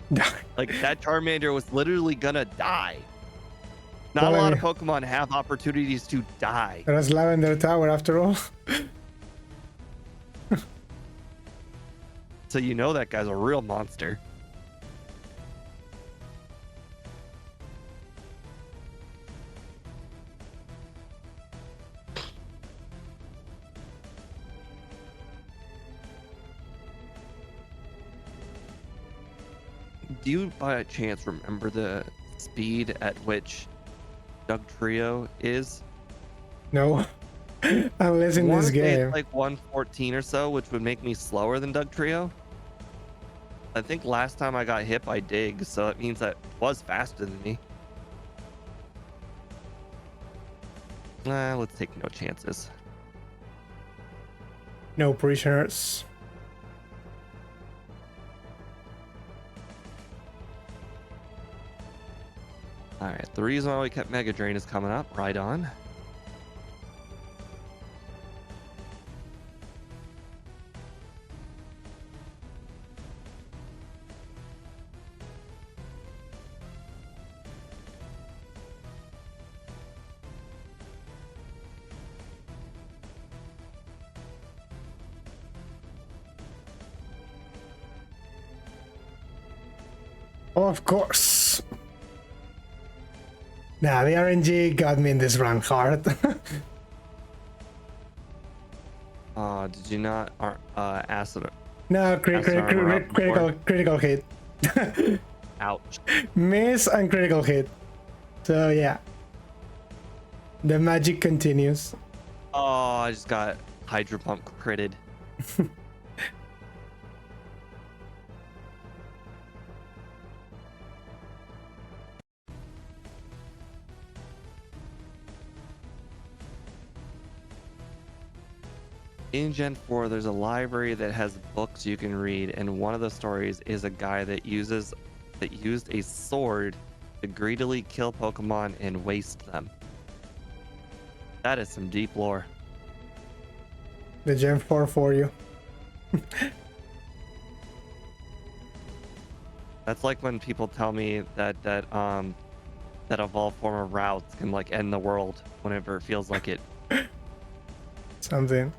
Like, that Charmander was literally gonna die. Not a lot of Pokemon have opportunities to die. It was Lavender Tower after all. So you know that guy's a real monster. Do you by chance remember the speed at which Dugtrio is? No. Unless in this game. Like 114 or so, which would make me slower than Dugtrio. I think last time I got hit by Dig, so it means that was faster than me. Let's take no chances. No prisoners. Alright, the reason why we kept Mega Drain is coming up. Right on. Of course. Nah, the RNG got me in this run hard. Did you not ask it? No, critical hit. Ouch. Miss and critical hit. So yeah. The magic continues. Oh, I just got Hydro Pump critted. In Gen 4, there's a library that has books you can read, and one of the stories is a guy that used a sword to greedily kill Pokemon and waste them. That is some deep lore. The Gen 4 for you. That's like when people tell me that evolved form of routes can like end the world whenever it feels like it. Something.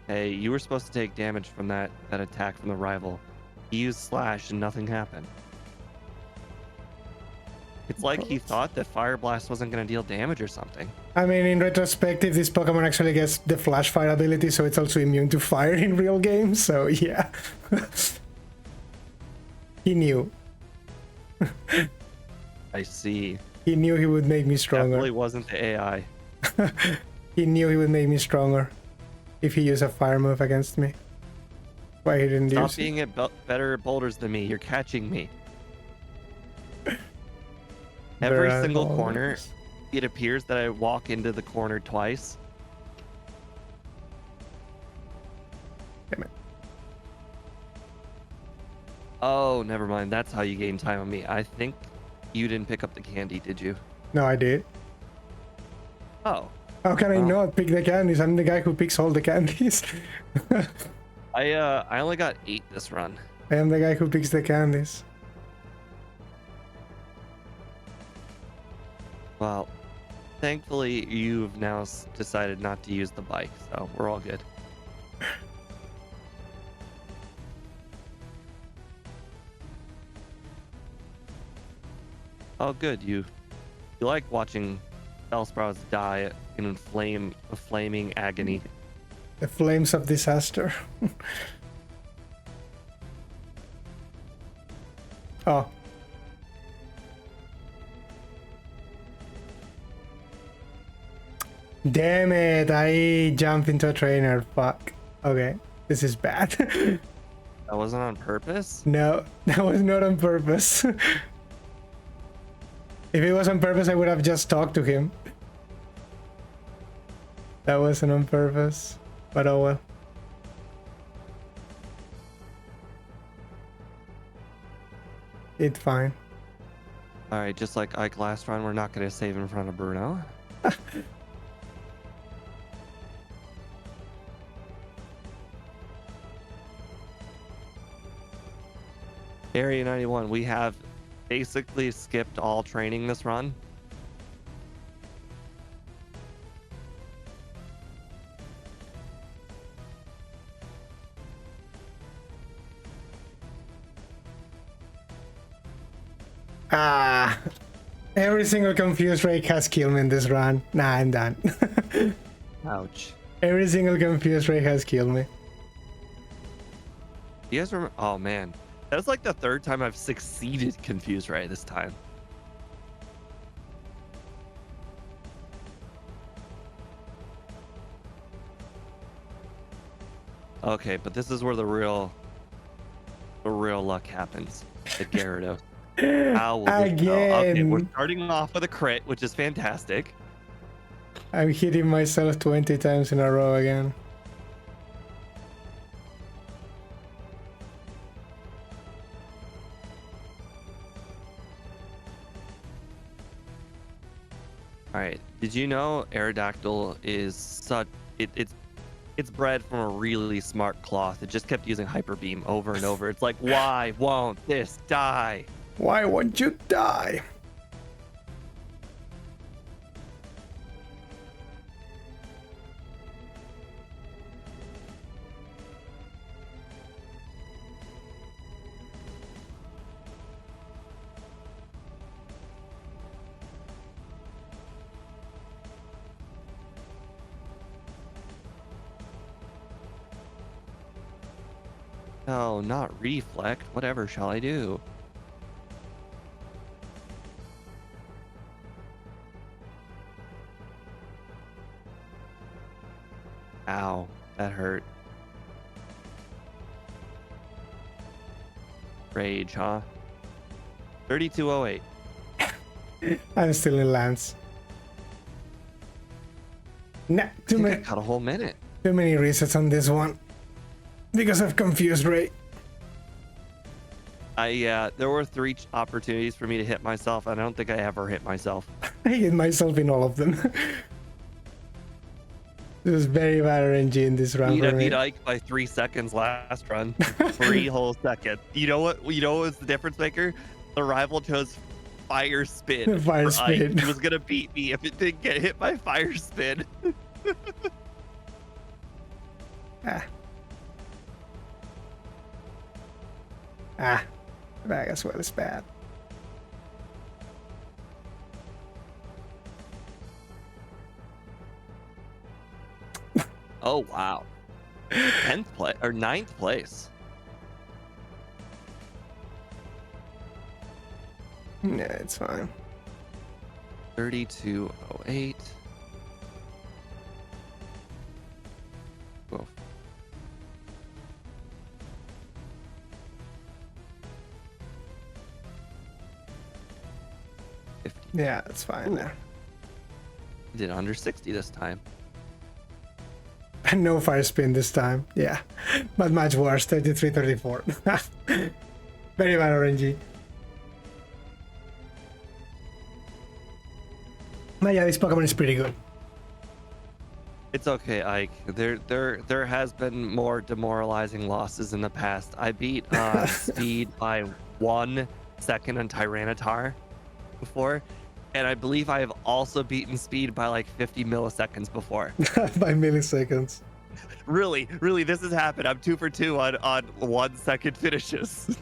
Hey, you were supposed to take damage from that attack from the rival. He used Slash and nothing happened. It's like he thought that Fire Blast wasn't going to deal damage or something. I mean, in retrospective, this Pokemon actually gets the Flash Fire ability, so it's also immune to fire in real games, so yeah. He knew. I see. He knew he would make me stronger. Definitely wasn't the AI. He knew he would make me stronger if he used a fire move against me. Why he didn't Stop use it? being at better at boulders than me. You're catching me. Every Better single boulders. corner, it appears that I walk into the corner twice. Damn it. Oh, never mind. That's how you gain time on me. I think you didn't pick up the candy, did you? No, I did. Oh. How can I Well. not pick the candies? I'm the guy who picks all the candies. I only got 8 this run. I am the guy who picks the candies. Well, thankfully you've now decided not to use the bike, so we're all good. Oh, good. You like watching Bellsprouts die in flaming agony. The flames of disaster. Oh. Damn it, I jumped into a trainer. Fuck. Okay, this is bad. That wasn't on purpose? No, that was not on purpose. If it was on purpose, I would have just talked to him. That wasn't on purpose, but oh well. It's fine. Alright, just like Ike last round, we're not going to save in front of Bruno. Area 91, we have basically skipped all training this run. Ah, every single confused rake has killed me in this run. Nah, I'm done. Ouch. Every single confused rake has killed me. You guys remember? Oh man, that was like the 3rd time I've succeeded Confuse Ray this time. Okay, but this is where the real luck happens at Gyarados. How will this go? Okay, we're Again, starting off with a crit, which is fantastic. I'm hitting myself 20 times in a row again. All right, did you know Aerodactyl is it's bred from a really smart cloth. It just kept using Hyper Beam over and over. It's like, why won't this die? Why won't you die? No, not reflect. Whatever shall I do? Ow, that hurt. Rage, huh? 3208. I'm still in Lance. Nah, I think I got a whole minute. too many resets on this one. Because of confused rate. There were 3 opportunities for me to hit myself. And I don't think I ever hit myself. I hit myself in all of them. It was very bad RNG in this run for me. Beat Ike by 3 seconds last run. 3 whole seconds. You know what was the difference maker? The rival chose fire spin. Fire for Ike. spin. He was gonna beat me if it didn't get hit by fire spin. Bag as well is bad. Oh wow. 10th place or 9th place. Yeah, it's fine. 3208. Whoa. 50. Yeah, it's fine Ooh. there. Did under 60 this time. No fire spin this time. Yeah, but much worse. 33, 34. Very bad RNG. But yeah, this Pokemon is pretty good. It's okay, Ike. There has been more demoralizing losses in the past. I beat Speed by 1 second on Tyranitar before, and I believe I have also beaten Speed by like 50 milliseconds before. By milliseconds. Really, this has happened. I'm 2 for 2 on 1 second finishes.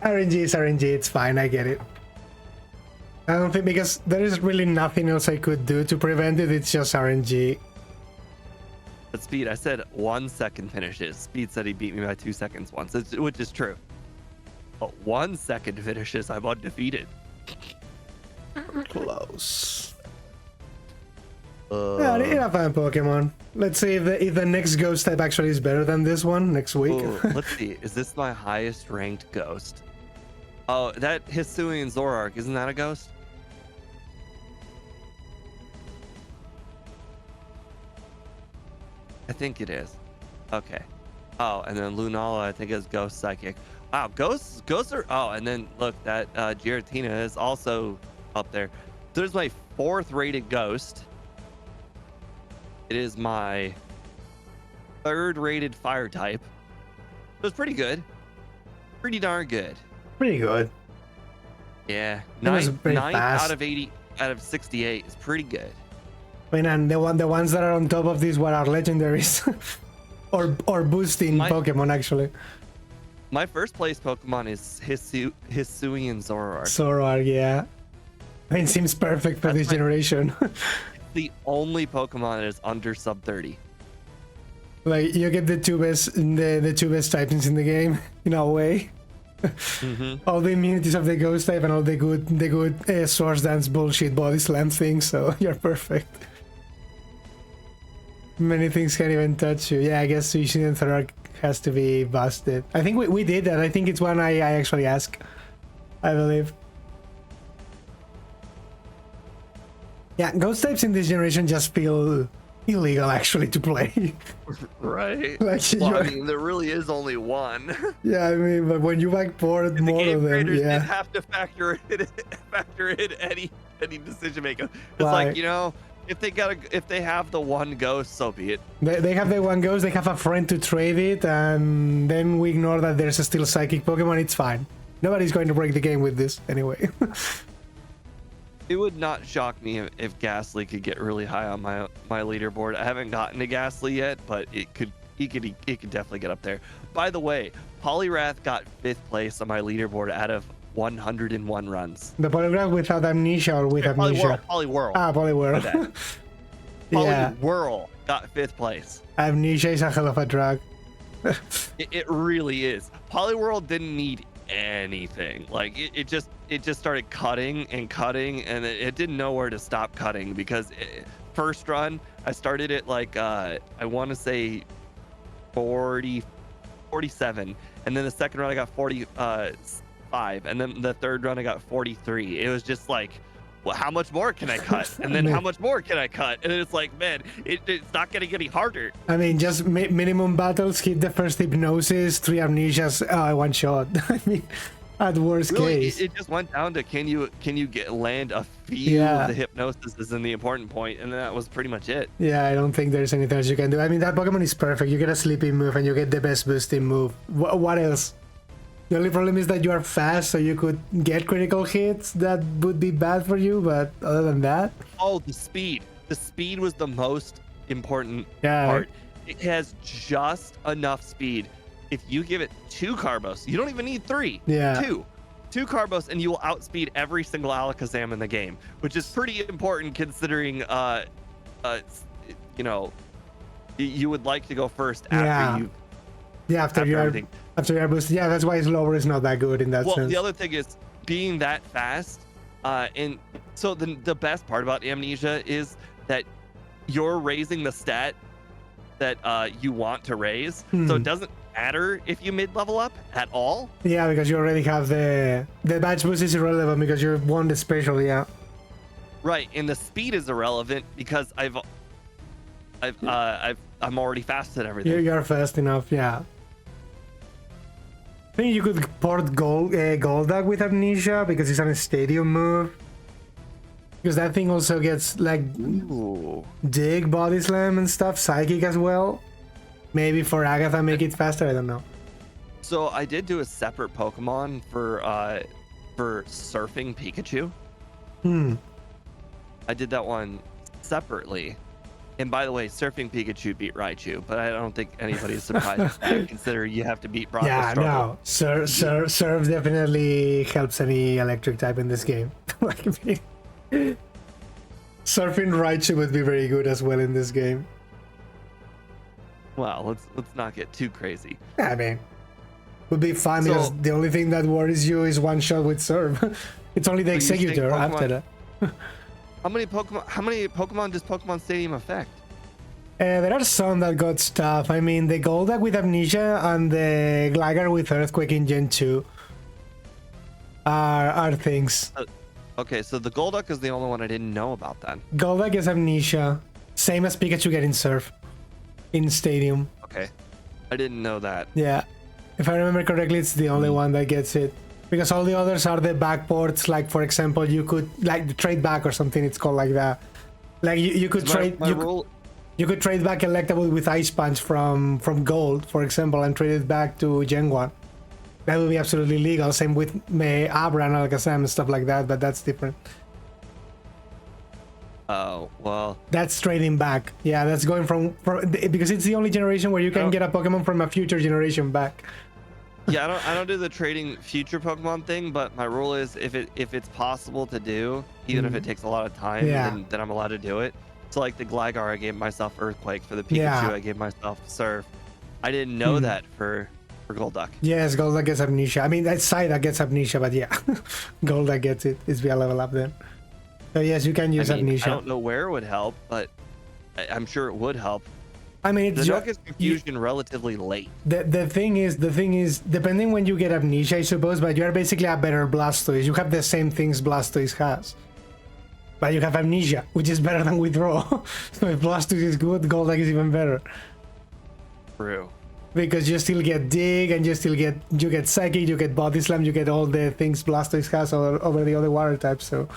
RNG is RNG. It's fine. I get it. I don't think, because there is really nothing else I could do to prevent it. It's just RNG. But Speed, I said 1 second finishes. Speed said he beat me by 2 seconds once, which is true. But 1 second finishes, I'm undefeated. Close. Yeah, they're a fun Pokemon. Let's see if the next Ghost type actually is better than this one next week. Ooh, let's see. Is this my highest ranked Ghost? Oh, that Hisuian Zoroark, isn't that a Ghost? I think it is. Okay. Oh, and then Lunala, I think, is Ghost Psychic. Wow, ghosts are. Oh, and then look, that Giratina is also up there. There's my 4th rated Ghost. It is my 3rd rated Fire type. So it's pretty good. Pretty darn good. Pretty good. Yeah, It was 9 very out of fast. 80 out of 68 is pretty good. I mean, and the ones that are on top of this, what are legendaries, or boosting Pokemon actually. My first place Pokemon is Hisuian Zoroark. Zoroark, yeah. I mean, seems perfect for this generation. The only Pokemon that is under sub 30. Like, you get the two best typings in the game in a way. All the immunities of the Ghost type and all the good Swords Dance bullshit body slam things, so you're perfect. Many things can't even touch you. Yeah, I guess Suicune and Zoroark has to be busted. I think we did that. I think it's one I actually asked, I believe. Yeah, Ghost types in this generation just feel illegal actually to play. Right. Like, well, I mean, there really is only one. Yeah, I mean, but when you backport more the of them, creators yeah. didn't have to factor in any decision making. It's Like- like, you know, if they have the one Ghost, so be it. They have the one Ghost, they have a friend to trade it, and then we ignore that there's still Psychic Pokemon, it's fine. Nobody's going to break the game with this anyway. It would not shock me if Ghastly could get really high on my leaderboard. I haven't gotten to Ghastly yet, but he could definitely get up there. By the way, Poliwrath got 5th place on my leaderboard out of 101 runs. The Poliwrath without Amnesia or with Amnesia? Poliwhirl. Ah, Poliwhirl. Yeah, Poliwhirl got 5th place. Amnesia is a hell of a drug. It really is. Poliwhirl didn't need anything. Like it just started cutting and cutting, and it didn't know where to stop cutting, because first run I started at like I want to say 47, and then the second run I got 45, and then the third run I got 43. It was just like, well, how much more can I cut? And then how much more can I cut? And it's like, man, it's not getting any harder. I mean, just minimum battles, hit the first Hypnosis, 3 Amnesias, one shot. I mean, at worst Really, case. it just went down to can you land a few Yeah. of the Hypnosis is in the important point, and that was pretty much it. Yeah, I don't think there's anything else you can do. I mean, that Pokemon is perfect. You get a sleeping move and you get the best boosting move. What else? The only problem is that you are fast, so you could get critical hits that would be bad for you, but other than that... Oh, the speed. The speed was the most important Yeah. part. It has just enough speed. If you give it 2 Carbos, you don't even need 3. Yeah. 2 Carbos, and you will outspeed every single Alakazam in the game, which is pretty important considering, you know, you would like to go first after Yeah. you. Yeah, after you are boosted. Yeah, that's why slower is not that good in that Well, sense. the other thing is being that fast, and so the best part about Amnesia is that you're raising the stat that you want to raise, so it doesn't matter if you mid-level up at all. Yeah, because you already have the badge boost is irrelevant because you won the special. Yeah. Right, and the speed is irrelevant because I'm already fast at everything. You're fast enough. Yeah. I think you could port Golduck with Amnesia because it's on a stadium move. Because that thing also gets like dig, body slam and stuff, psychic as well. Maybe for Agatha make it faster, I don't know. So I did do a separate Pokemon for surfing Pikachu. I did that one separately. And by the way, surfing Pikachu beat Raichu, but I don't think anybody's surprised at that, considering you have to beat Bronco Yeah, Struggle. no. Surf definitely helps any electric type in this game. Like me. Surfing Raichu would be very good as well in this game. Well, let's not get too crazy. I mean, would be fun because the only thing that worries you is one shot with Surf. It's only the Executor after that. How many Pokemon does Pokemon Stadium affect? There are some that got stuff. I mean, the Golduck with Amnesia and the Gligar with Earthquake in Gen 2 are things. Okay, so the Golduck is the only one I didn't know about then. Golduck is Amnesia. Same as Pikachu getting Surf in Stadium. Okay. I didn't know that. Yeah. If I remember correctly, it's the only one that gets it. Because all the others are the backports, like for example, you could like the trade back or something. It's called like that. Like you could trade you could trade back Electabuzz with Ice Punch from Gold, for example, and trade it back to Gen 1. That would be absolutely legal. Same with Abra and Alakazam and stuff like that, but that's different. Oh well. That's trading back. Yeah, that's going from because it's the only generation where you can get a Pokemon from a future generation back. Yeah, I don't do the trading future Pokemon thing, but my rule is if it's possible to do, even if it takes a lot of time, then I'm allowed to do it. So like the Gligar, I gave myself Earthquake. For the Pikachu, I gave myself Surf. I didn't know that for Golduck. Yes, Golduck gets Amnesia. I mean, that Psyduck gets Amnesia, but yeah, Golduck gets it. It's via level up then. So yes, you can use Amnesia. I don't know where it would help, but I'm sure it would help. I mean, it's just confusion relatively late. The thing is, depending when you get Amnesia, I suppose, but you are basically a better Blastoise. You have the same things Blastoise has, but you have Amnesia, which is better than Withdraw. So if Blastoise is good, Golduck is even better. True. Because you still get Dig, and you get Psychic, you get Body Slam, you get all the things Blastoise has over the other water types. So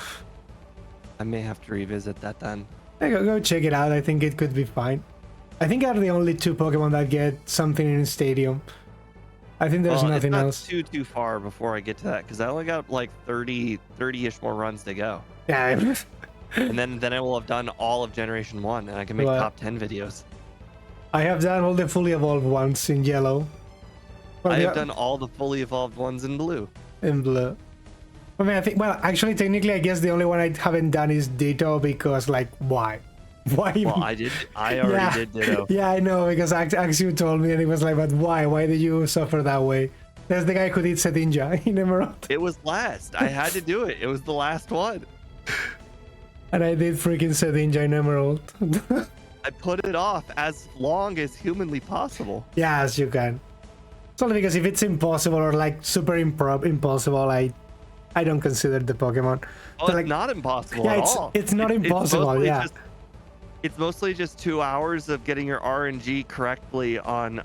I may have to revisit that then. Go check it out. I think it could be fine. I think are the only two Pokemon that get something in Stadium. I think there's nothing else. It's not too far before I get to that, because I only got like 30-ish more runs to go. Yeah. And then I will have done all of Generation 1, and I can make top 10 videos. I have done all the fully evolved ones in yellow. Well, I have done all the fully evolved ones in blue. In blue. I mean, I think, well, actually, technically, I guess the only one I haven't done is Ditto, because, like, why? Why even? Well, I already did Ditto. Yeah, I know, because Axel told me, and he was like, but why? Why did you suffer that way? That's the guy who did Sedinja in Emerald. It was last. I had to do it. It was the last one. And I did freaking Sedinja in Emerald. I put it off as long as humanly possible. Yes, you can. It's only because if it's impossible or like super impossible, I don't consider the Pokemon. Oh, so, it's not impossible at all. It's not impossible, yeah. It's mostly just 2 hours of getting your RNG correctly on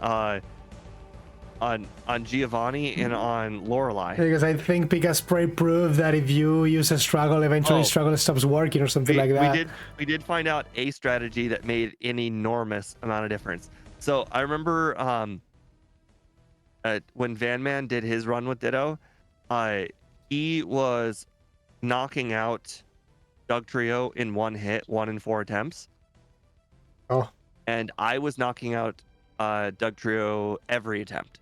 Giovanni and on Lorelei. Because I think Pika Spray proved that if you use a struggle, eventually struggle stops working or something like that. We did find out a strategy that made an enormous amount of difference. So I remember when Van Man did his run with Ditto, he was knocking out Dugtrio in one hit, 1 in 4 attempts. Oh. And I was knocking out Dugtrio every attempt.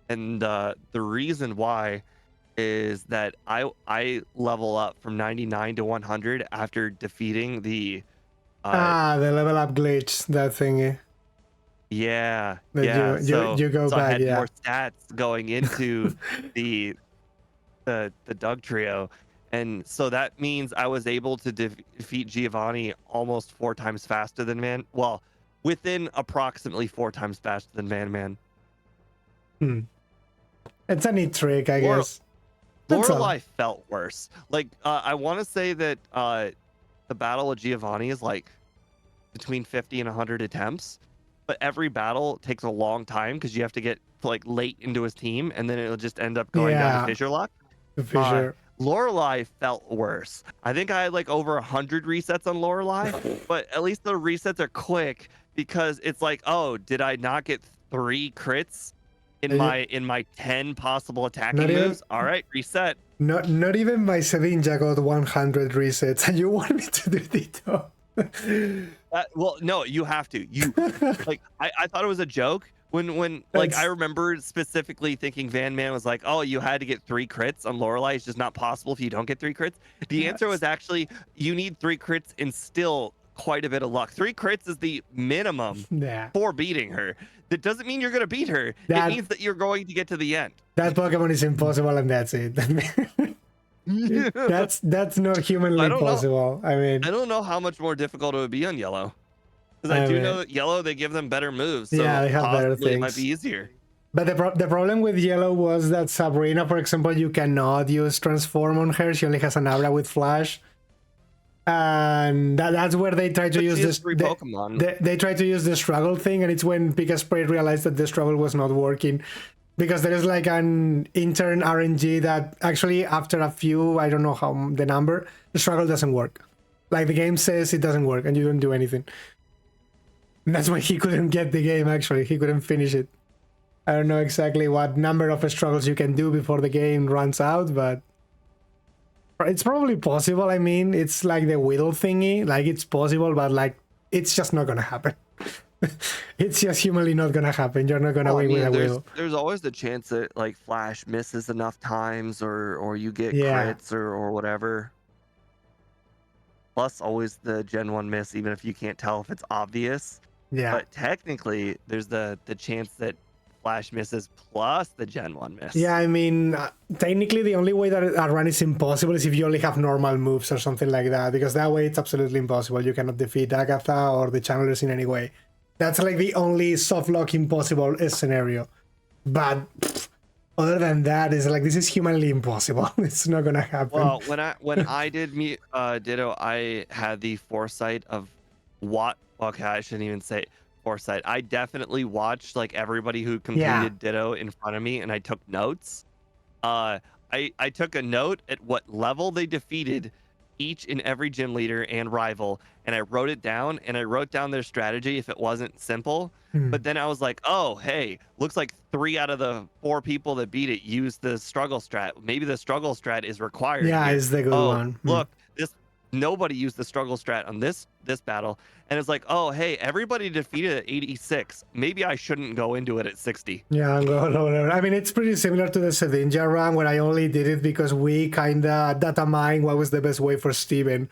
And the reason why is that I level up from 99 to 100 after defeating the the level up glitch, that thingy. Yeah. You go back. I had more stats going into the Dugtrio. And so that means I was able to defeat Giovanni almost 4 times faster than within approximately 4 times faster than Man. It's a neat trick, I Lore- guess. That's all. Lorelei felt worse. Like, I want to say that the Battle of Giovanni is like between 50 and 100 attempts, but every battle takes a long time because you have to get like late into his team, and then it'll just end up going down to Yeah, Fissure Lock. the Fissure. Lorelei felt worse. I think I had like over 100 resets on Lorelei, but at least the resets are quick because it's like, oh, did I not get 3 crits in my 10 possible attacking moves? All right, reset. Not even my Sedinja got 100 resets, and you want me to do Ditto? Well, no, you have to. You like, I thought it was a joke when like I remember specifically thinking Van Man was like, oh, you had to get 3 crits on Lorelei. It's just not possible if you don't get 3 crits. The answer was actually you need 3 crits and still quite a bit of luck. 3 crits is the minimum for beating her. That doesn't mean you're gonna beat her. It means that you're going to get to the end. That Pokemon is impossible, and that's it. That's not humanly possible. I mean, I don't know how much more difficult it would be on Yellow, because I do know that Yellow, they give them better moves, so yeah, they have better things. It might be easier. But the problem with Yellow was that Sabrina, for example, you cannot use Transform on her. She only has an Aura with Flash, and that's where they try to use this. They try to use the struggle thing, and it's when Pika Spray realized that the struggle was not working. Because there is like an intern RNG that actually after a few, I don't know how the number, the struggle doesn't work. Like the game says it doesn't work and you don't do anything. And that's why he couldn't get the game actually. He couldn't finish it. I don't know exactly what number of struggles you can do before the game runs out, but it's probably possible. I mean, it's like the Whittle thingy. Like it's possible, but like it's just not gonna happen. It's just humanly not gonna happen. You're not gonna win with a Whittle. There's always the chance that like Flash misses enough times, or you get crits or whatever. Plus, always the Gen 1 miss, even if you can't tell if it's obvious. Yeah. But technically, there's the chance that Flash misses plus the Gen 1 miss. Yeah, I mean, technically the only way that a run is impossible is if you only have normal moves or something like that, because that way it's absolutely impossible. You cannot defeat Agatha or the Channelers in any way. That's like the only soft lock impossible scenario. But other than that, it's like this is humanly impossible. It's not gonna happen. Well, when I did Ditto, I had the foresight of what. Okay, I shouldn't even say foresight. I definitely watched like everybody who completed Ditto in front of me, and I took notes. I took a note at what level they defeated each and every gym leader and rival, and I wrote it down, and I wrote down their strategy if it wasn't simple. But then I was like, oh, hey, looks like 3 out of the 4 people that beat it used the struggle strat. Maybe the struggle strat is required. Yeah, here. it's the good one. Look, nobody used the struggle strat on this battle, and it's like, oh, hey, everybody defeated at 86. Maybe I shouldn't go into it at 60. Yeah, I'll go lower. I mean, it's pretty similar to the Sedinja run, where I only did it because we kinda data mined what was the best way for Steven.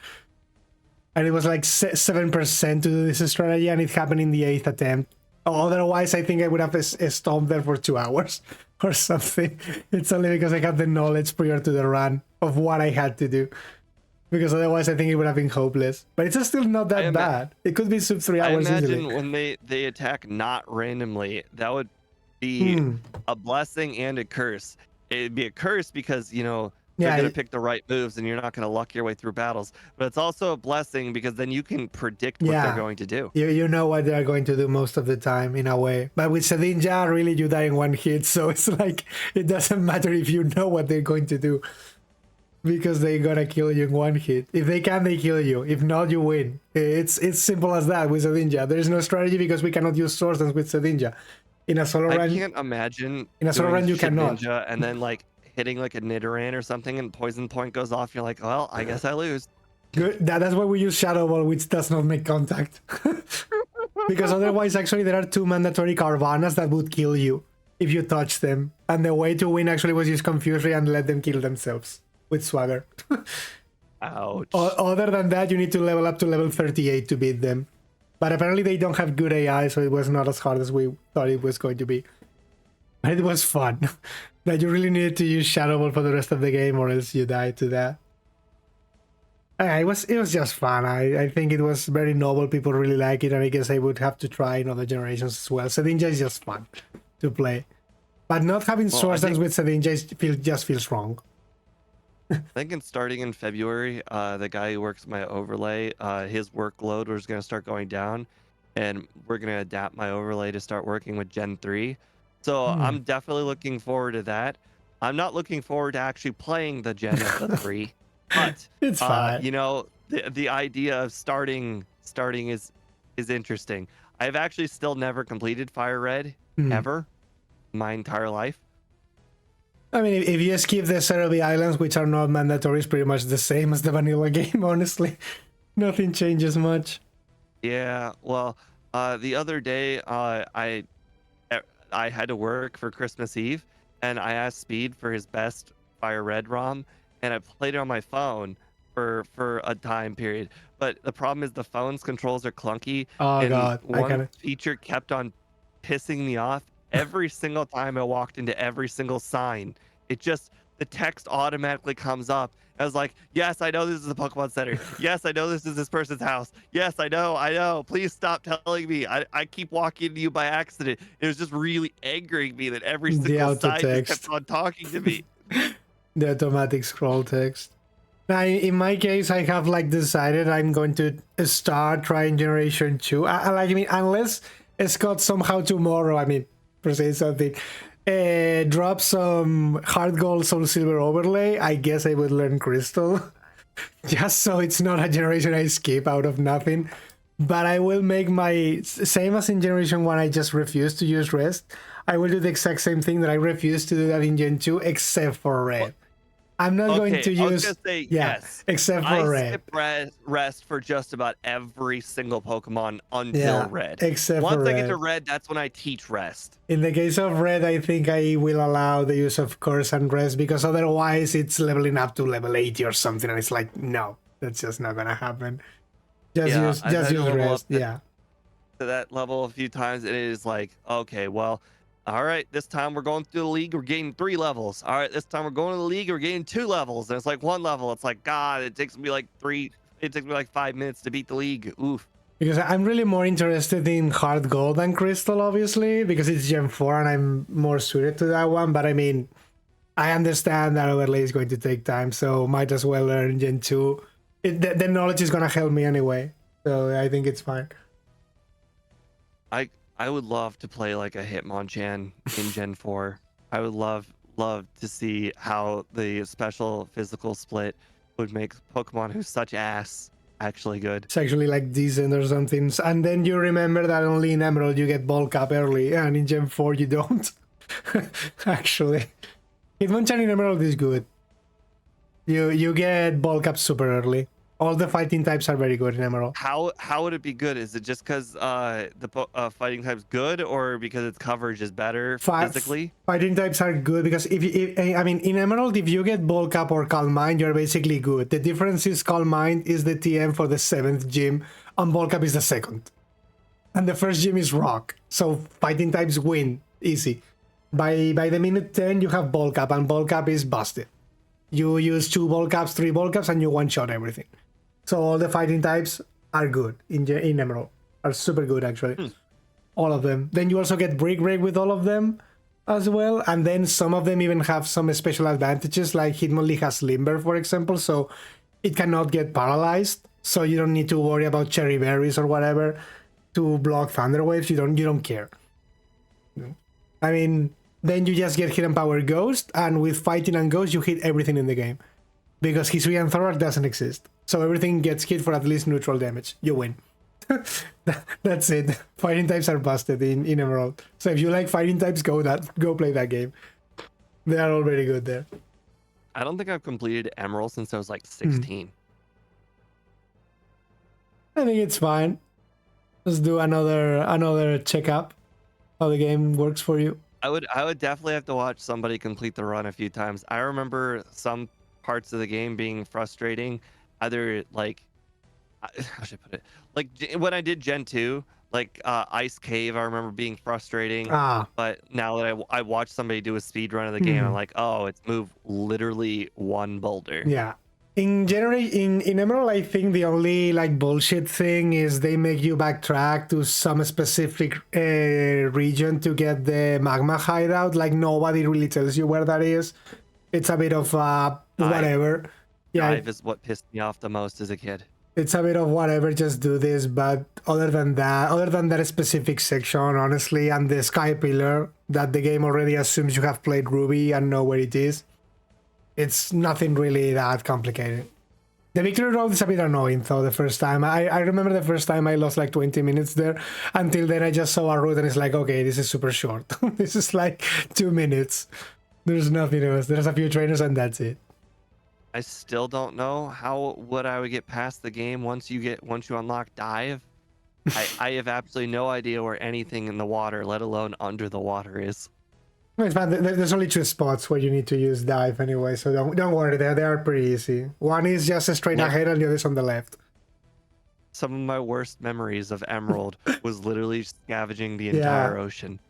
And it was like 7% to do this strategy, and it happened in the 8th attempt. Otherwise, I think I would have stomped there for 2 hours or something. It's only because I had the knowledge prior to the run of what I had to do. Because otherwise, I think it would have been hopeless. But it's still not that bad. It could be sub 3 hours I imagine easily. when they attack not randomly, that would be a blessing and a curse. It'd be a curse because, you know, you're going to pick the right moves and you're not going to luck your way through battles. But it's also a blessing because then you can predict what they're going to do. You know what they're going to do most of the time, in a way. But with Sedinja, really, you die in 1 hit. So it's like, it doesn't matter if you know what they're going to do. Because they're gonna kill you in 1 hit. If they can, they kill you. If not, you win. It's simple as that with Sedinja. There is no strategy because we cannot use Swords Dance with Sedinja. In a solo run, I can't imagine. In a solo run, you cannot. Ninja and then like hitting like a Nidoran or something, and poison point goes off. You're like, well, I guess I lose. Good. That's why we use Shadow Ball, which does not make contact. Because otherwise, actually, there are 2 mandatory Carvanas that would kill you if you touch them. And the way to win actually was use Confuse Ray and let them kill themselves. With Swagger. Ouch. Other than that, you need to level up to level 38 to beat them. But apparently they don't have good AI, so it was not as hard as we thought it was going to be. But it was fun. That you really needed to use Shadow Ball for the rest of the game, or else you die to that. It was just fun. I think it was very novel. People really like it, and I guess I would have to try in other generations as well. Sedinja is just fun to play. But not having Well, Swords Dance with Sedinja just feels wrong. I think in starting in February, the guy who works my overlay, his workload was going to start going down, and we're going to adapt my overlay to start working with Gen 3. So Hmm. I'm definitely looking forward to that. I'm not looking forward to actually playing the Gen of the 3, but It's fine. you know, the idea of starting is interesting. I've actually still never completed Fire Red Hmm. ever my entire life. I mean, if you skip the Cerebi Islands, which are not mandatory, it's pretty much the same as the vanilla game, honestly. Nothing changes much. Yeah, well, the other day, uh, I had to work for Christmas Eve, and I asked Speed for his best Fire Red ROM, and I played it on my phone for a time period. But the problem is the phone's controls are clunky, Oh and god, I one can. feature kept on pissing me off every single time I walked into every single sign. It just the text automatically comes up. I was like, yes, I know this is the Pokemon Center. Yes, I know this is this person's house. Yes, I know. Please stop telling me. I keep walking into you by accident. It was just really angering me that every The single auto sign just kept text, on talking to me. the automatic scroll text. Now, in my case, I have like decided I'm going to start trying Generation 2. I mean, unless Scott somehow tomorrow, I mean, per se something, drop some Hard Gold Soul Silver overlay, I guess I would learn Crystal. Just so it's not a generation I skip out of nothing. But I will make my same as in Generation 1, I just refuse to use Rest. I will do the exact same thing that I refuse to do that in Gen 2, except for Well, Red. I'm not going okay, to I was gonna use, say yeah, yes. except I for Red. skip rest for just about every single Pokemon until Yeah, Red. except for Once I get to Red. Red, that's when I teach rest. In the case of Red, I think I will allow the use of Curse and Rest because otherwise it's leveling up to level 80 or something, and it's like, no, that's just not gonna happen. Yeah, I've Just had to use level up Rest. Yeah. to that level a few times, and it is like, okay, well, all right, this time we're going through the league, we're getting 3 levels. All right, this time we're going to the league, we're getting 2 levels, and it's like 1 level. It's like, God, it takes me like 5 minutes to beat the league. Oof. Because I'm really more interested in Hard Gold than Crystal, obviously, because it's Gen 4 and I'm more suited to that one. But I mean, I understand that overlay is going to take time, so might as well learn Gen 2. The knowledge is going to help me anyway, so I think it's fine. I I would love to play like a Hitmonchan in Gen 4. I would love to see how the special physical split would make Pokemon who's such ass actually good. It's actually like decent or something. And then you remember that only in Emerald you get bulk up early, and in Gen 4 you don't. Actually. Hitmonchan in Emerald is good. You get bulk up super early. All the fighting types are very good in Emerald. How would it be good? Is it just because fighting type's good, or because its coverage is better physically? Fighting types are good because I mean, in Emerald, if you get bulk up or calm mind, you're basically good. The difference is calm mind is the TM for the 7th gym, and bulk up is the 2nd. And the first gym is rock, so fighting types win easy. By the minute 10, you have bulk up, and bulk up is busted. You use 2 bulk ups, 3 bulk ups, and you one shot everything. So all the fighting types are good in Emerald, are super good actually. All of them. Then you also get Brick Break with all of them as well, and then some of them even have some special advantages, like Hitmonlee has Limber, for example, so it cannot get paralyzed. So you don't need to worry about Cherry Berries or whatever to block Thunder Waves. You don't care. I mean, then you just get Hidden Power Ghost, and with Fighting and Ghost, you hit everything in the game because History and Thorax doesn't exist. So everything gets hit for at least neutral damage. You win. That's it. Fighting types are busted in Emerald. So if you like fighting types, go play that game. They are all very good there. I don't think I've completed Emerald since I was like 16. I think it's fine. Let's do another checkup how the game works for you. I would definitely have to watch somebody complete the run a few times. I remember some parts of the game being frustrating, either like how should I put it? Like when I did Gen 2, like Ice Cave, I remember being frustrating. Ah, But now that I watched somebody do a speed run of the game, I'm like, oh, it's moved literally one boulder. yeah. In general, in Emerald, I think the only like bullshit thing is they make you backtrack to some specific region to get the magma hideout. Like nobody really tells you where that is. It's a bit of whatever. Yeah, Dive is what pissed me off the most as a kid. it's a bit of whatever. Just do this. But other than that specific section, honestly, and the sky pillar that the game already assumes you have played Ruby and know where it is. It's nothing really that complicated. The victory road is a bit annoying though the first time. I remember the first time I lost like 20 minutes there. Until then I just saw a route and it's like, okay, this is super short. This is like 2 minutes. There's nothing else. There's a few trainers and that's it. I still don't know how I would get past the game once you unlock dive. I have absolutely no idea where anything in the water, let alone under the water, is. It's fine. There's only 2 spots where you need to use dive anyway, so don't worry. They are pretty easy. One is just straight ahead, and the other is on the left. Some of my worst memories of Emerald was literally scavenging the entire ocean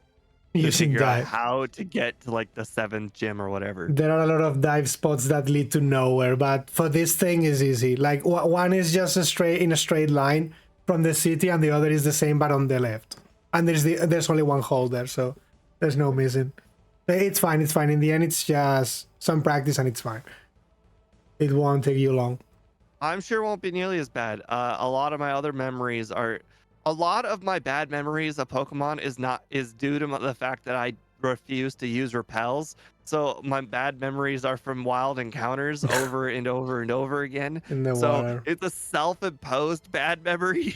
to Using figure out dive. how to get to like the 7th gym or whatever. There are a lot of dive spots that lead to nowhere, but for this thing is easy. Like one is just in a straight line from the city, and the other is the same but on the left. And there's only one hole there, so there's no missing. It's fine. It's fine. In the end, it's just some practice, and it's fine. It won't take you long. I'm sure it won't be nearly as bad. A lot of my other memories are, a lot of my bad memories of Pokemon is due to the fact that I refuse to use repels. So my bad memories are from wild encounters over and over and over again. In the So water. it's a self-imposed bad memory.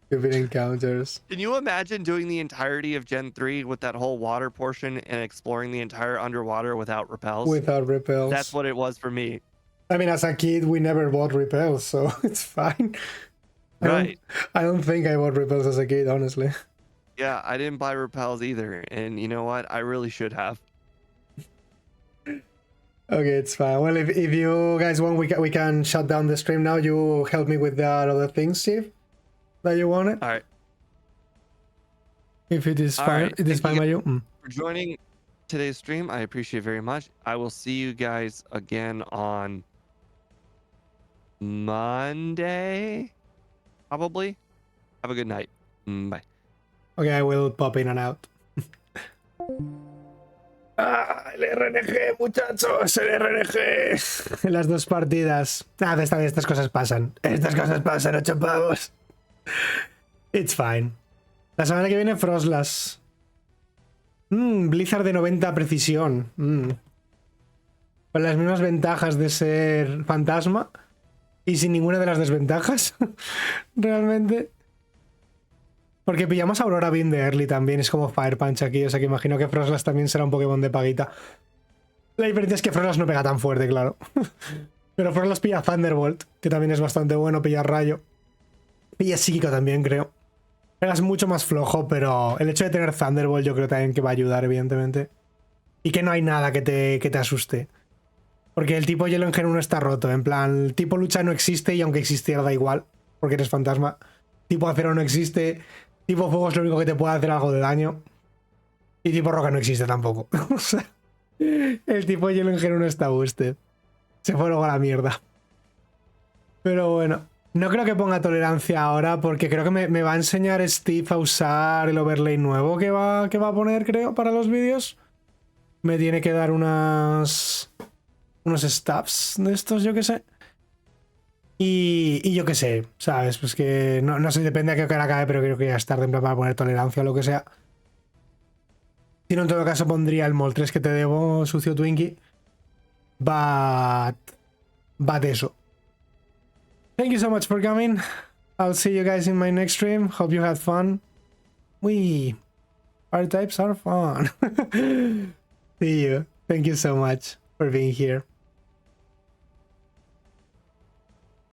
Stupid encounters. Can you imagine doing the entirety of Gen 3 with that whole water portion and exploring the entire underwater without repels? Without repels. That's what it was for me. I mean, as a kid, we never bought repels, so it's fine. Right. I don't think I bought repels as a kid, honestly. Yeah, I didn't buy repels either. And you know what? I really should have. Okay, it's fine. Well, if you guys want, we can shut down the stream now. You help me with that other thing, Steve, that you wanted. All right. If it is fine, right. it is fine by you. For joining today's stream, I appreciate it very much. I will see you guys again on Monday, probably. Have a good night. Bye. Okay, I will pop in and out. El RNG, muchachos, el RNG. Las 2 partidas. Estas cosas pasan. Estas cosas pasan, 8 pavos. It's fine. La semana que viene, Frostlass. Blizzard de 90 precisión. Con las mismas ventajas de ser fantasma y sin ninguna de las desventajas. Realmente. Porque pillamos a Aurora bien de early también. Es como Fire Punch aquí. O sea que imagino que Frostlass también será un Pokémon de paguita. La diferencia es que Frostlass no pega tan fuerte, claro. Pero Frostlass pilla Thunderbolt, que también es bastante bueno. Pilla Rayo. Pilla Psíquico también, creo. Pegas mucho más flojo, pero el hecho de tener Thunderbolt yo creo también que va a ayudar, evidentemente. Y que no hay nada que te asuste. Porque el tipo hielo en Gen 1 está roto. En plan, el tipo lucha no existe y aunque existiera da igual. Porque eres fantasma. Tipo acero no existe. Tipo fuego es lo único que te puede hacer algo de daño. Y tipo roca no existe tampoco. O sea, el tipo hielo en Gen 1 está busted. Se fue luego a la mierda. Pero bueno. No creo que ponga tolerancia ahora porque creo que me va a enseñar Steve a usar el overlay nuevo que va a poner, creo, para los vídeos. Me tiene que dar unos stabs de estos, yo qué sé. Y yo qué sé, ¿sabes? Pues que no sé, depende a qué hora cae, pero creo que ya es tarde en plan para poner tolerancia o lo que sea. Si no, en todo caso pondría el Moltres que te debo, sucio Twinkie. But eso. Thank you so much for coming. I'll see you guys in my next stream. Hope you had fun. Our types are fun. See you. Thank you so much for being here.